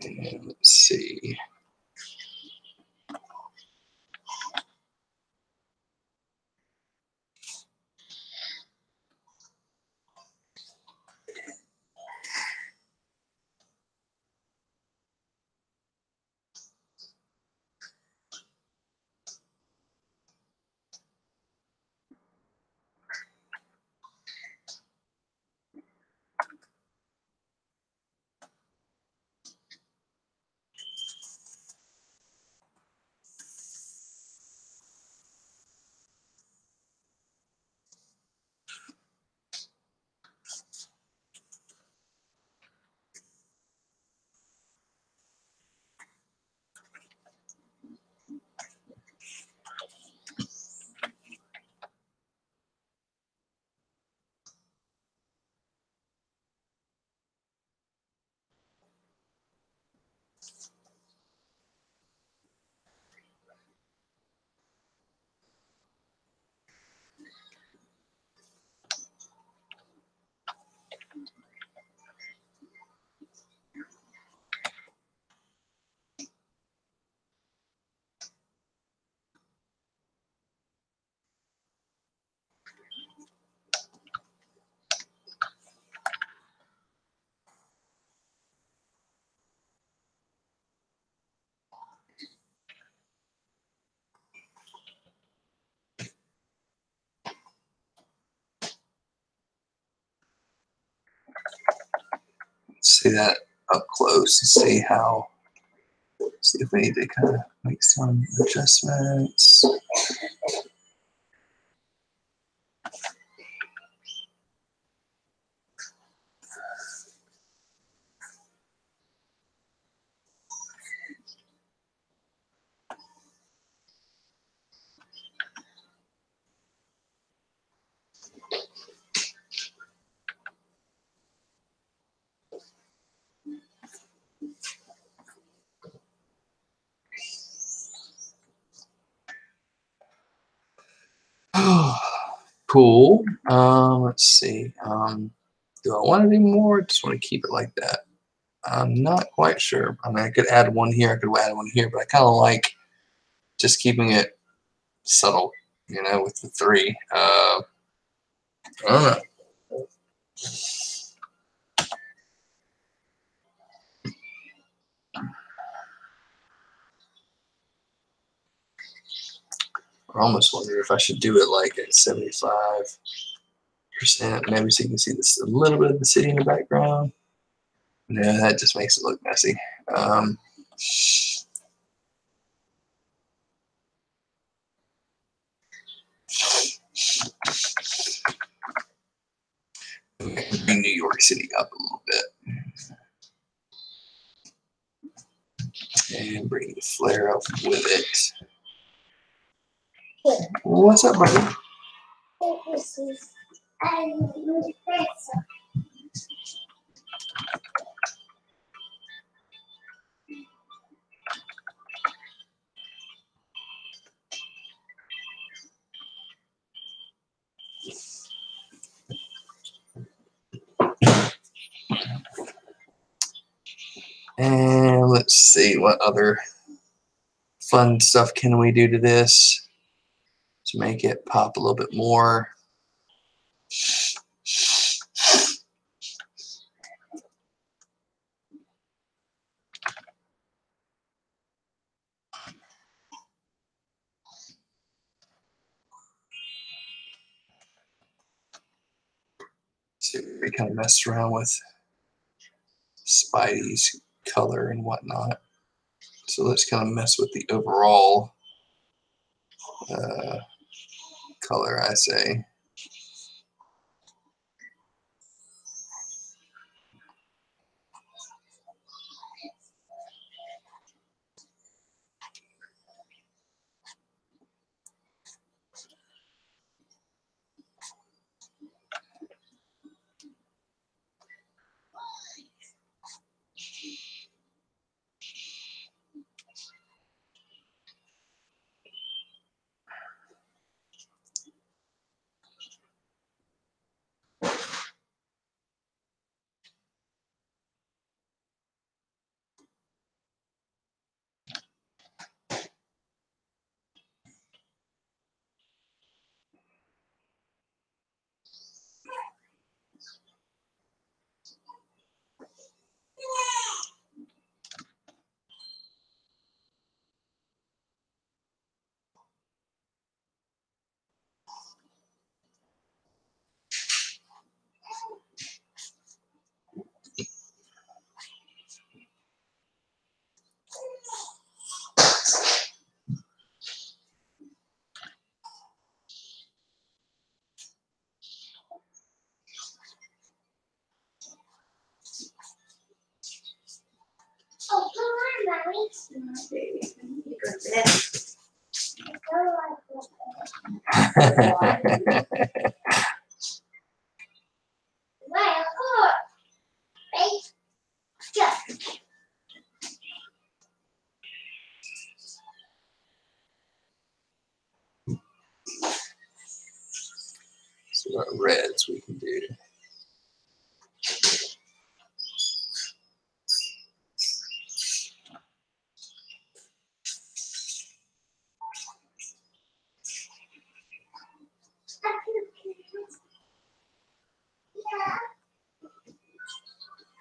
And let's see. See that up close and see if we need to kind of make some adjustments. Cool. Let's see. Do I want to do more? Just want to keep it like that. I'm not quite sure. I mean, I could add one here. I could add one here, but I kind of like just keeping it subtle. you know, with the 3. I don't know. I almost wonder if I should do it like at 75%, maybe so you can see this a little bit of the city in the background. Yeah, that just makes it look messy. Bring New York City up a little bit. And bring the flare up with it. What's up, buddy? And let's see, what other fun stuff can we do to this to make it pop a little bit more? So we kind of messed around with Spidey's color and whatnot. So let's kind of mess with the overall color, I say. Oh, come on, Mommy. No, baby. You go to bed. Well, right. Just. So what reds we can do.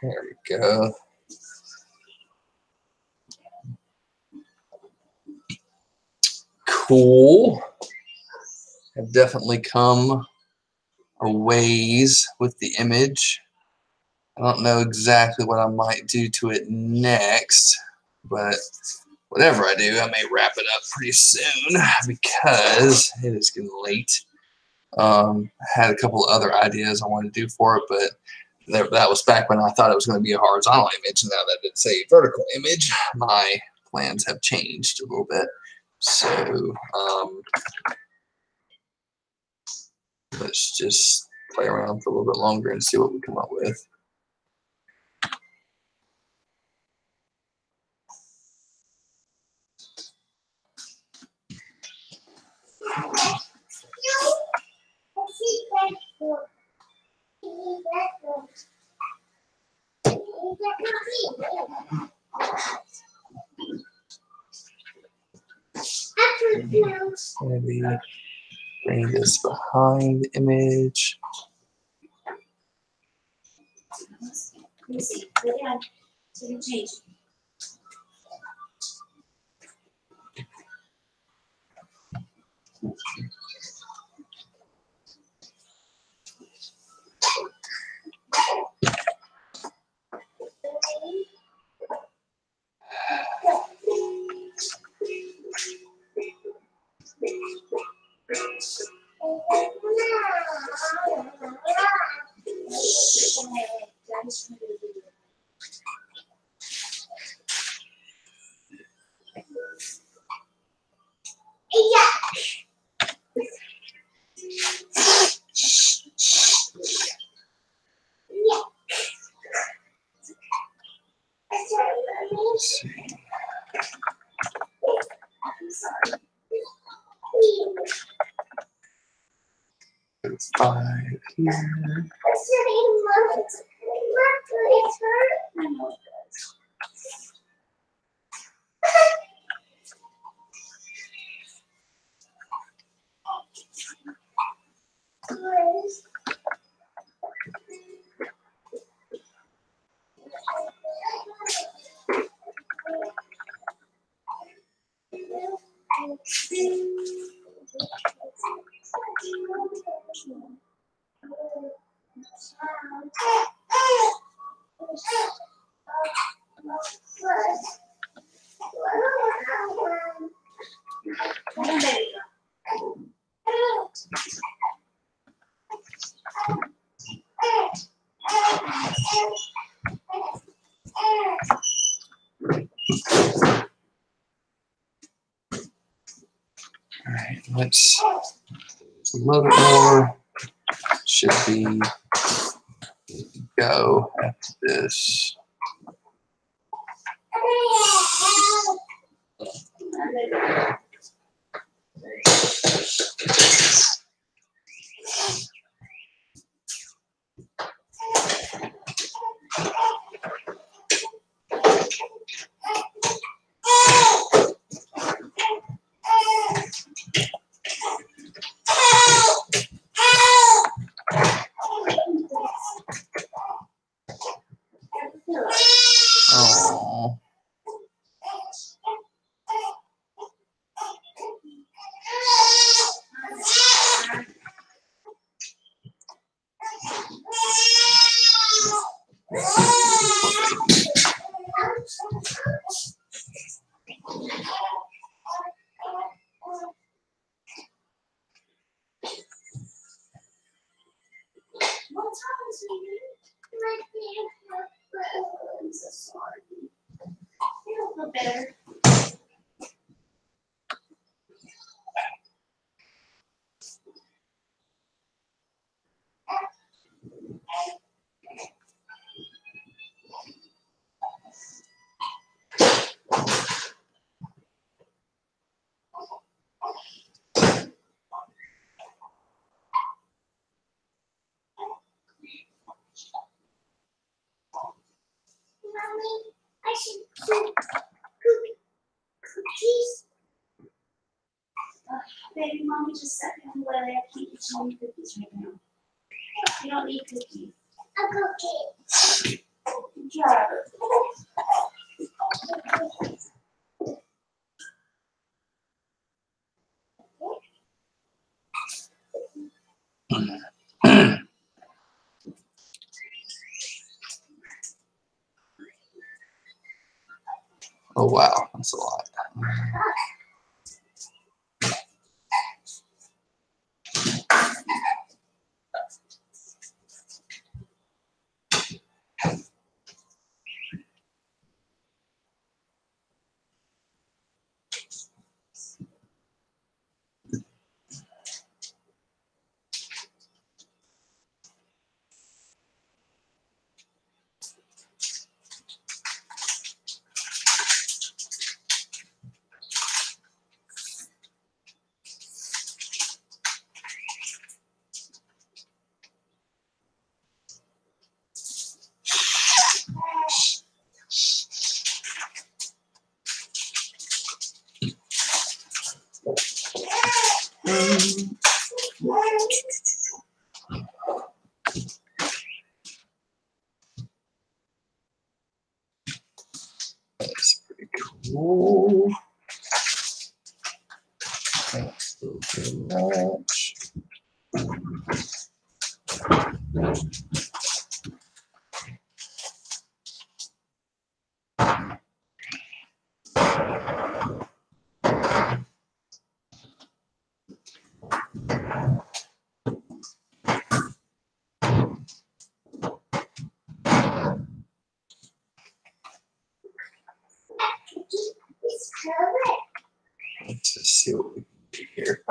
There we go. Cool. I've definitely come a ways with the image. I don't know exactly what I might do to it next, but whatever I do, I may wrap it up pretty soon because it is getting late. I had a couple of other ideas I wanted to do for it, but that was back when I thought it was going to be a horizontal image. Now that it's a vertical image, my plans have changed a little bit. So let's just play around for a little bit longer and see what we come up with. Maybe Bring this behind the image. Let me see. Put it on. So you change. Let's see. It's 5 here. All right, let's a little bit more. Should be go after this. Oh. I'm so sorry. You don't feel better. Mommy, I should cook cookies. Baby, mommy just sat down where I can't eat so many cookies right now. You don't eat cookies. A cookie. Good job. Oh wow, that's a lot. Ooh. That's a little too much. Let's just see what we can do here.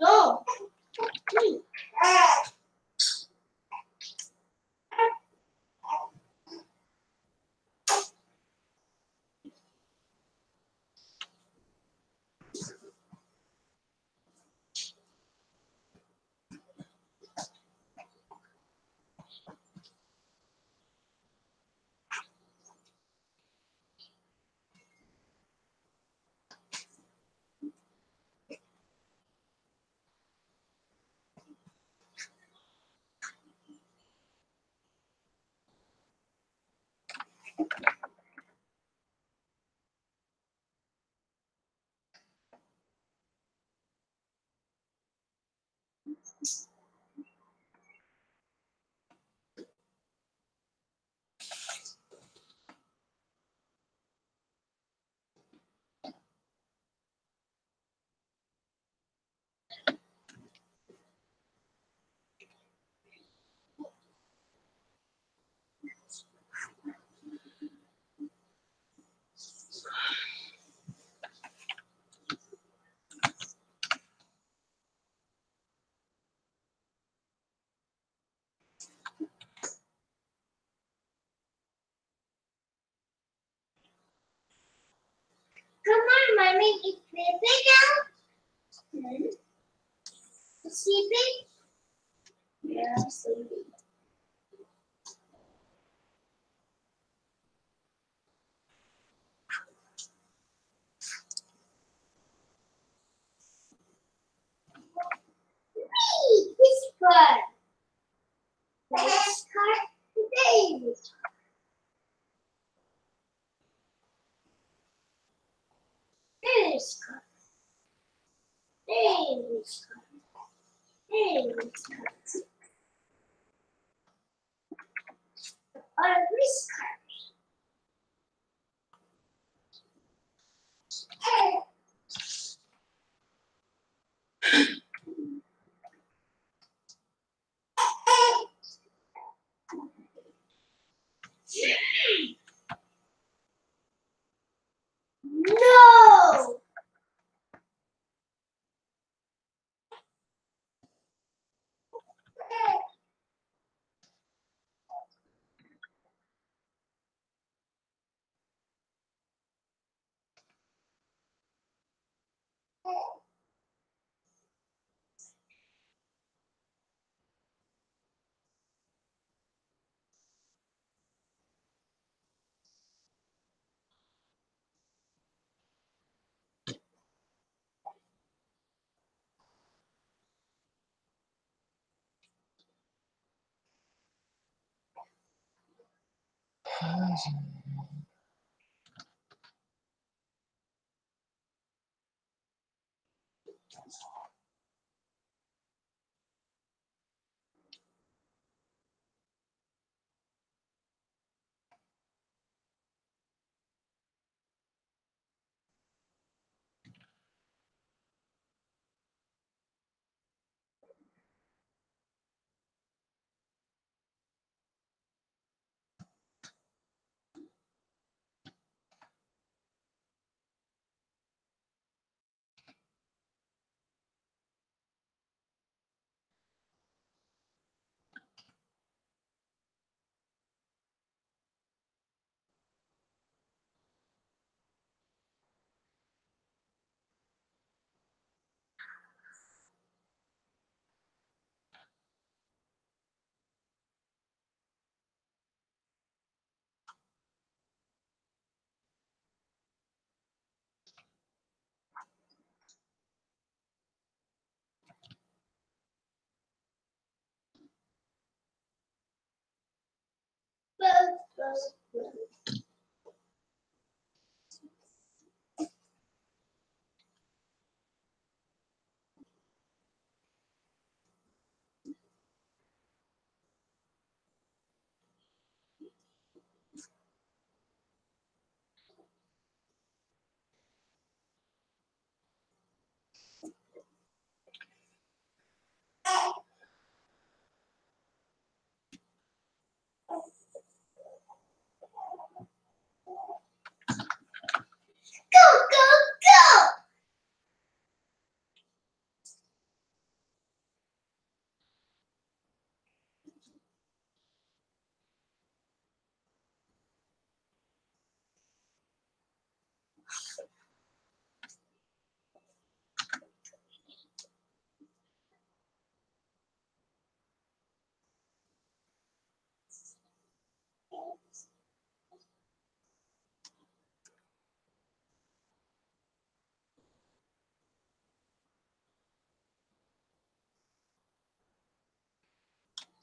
No. Come on, mommy, it's sleeping now. Sleeping? Yeah, sleeping. Hey, this card. This card. This. This card. This card. This card. Or this card. No!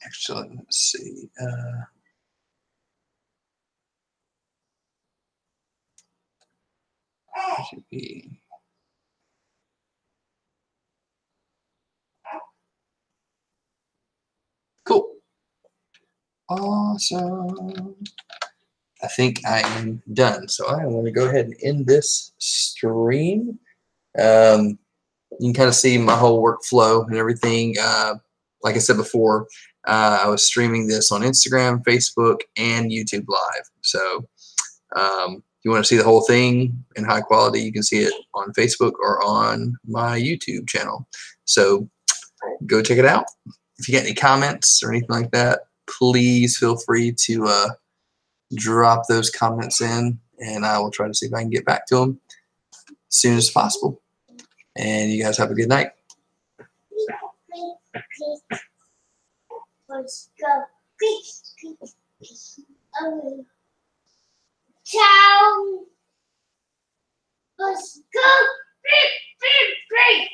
Actually, let's see. Should be cool. Awesome. I think I am done. So I want to go ahead and end this stream. You can kind of see my whole workflow and everything. Like I said before, I was streaming this on Instagram, Facebook, and YouTube Live. So if you want to see the whole thing in high quality, you can see it on Facebook or on my YouTube channel. So go check it out. If you got any comments or anything like that, please feel free to drop those comments in, and I will try to see if I can get back to them as soon as possible. And you guys have a good night. Ciao. Let's go. Great.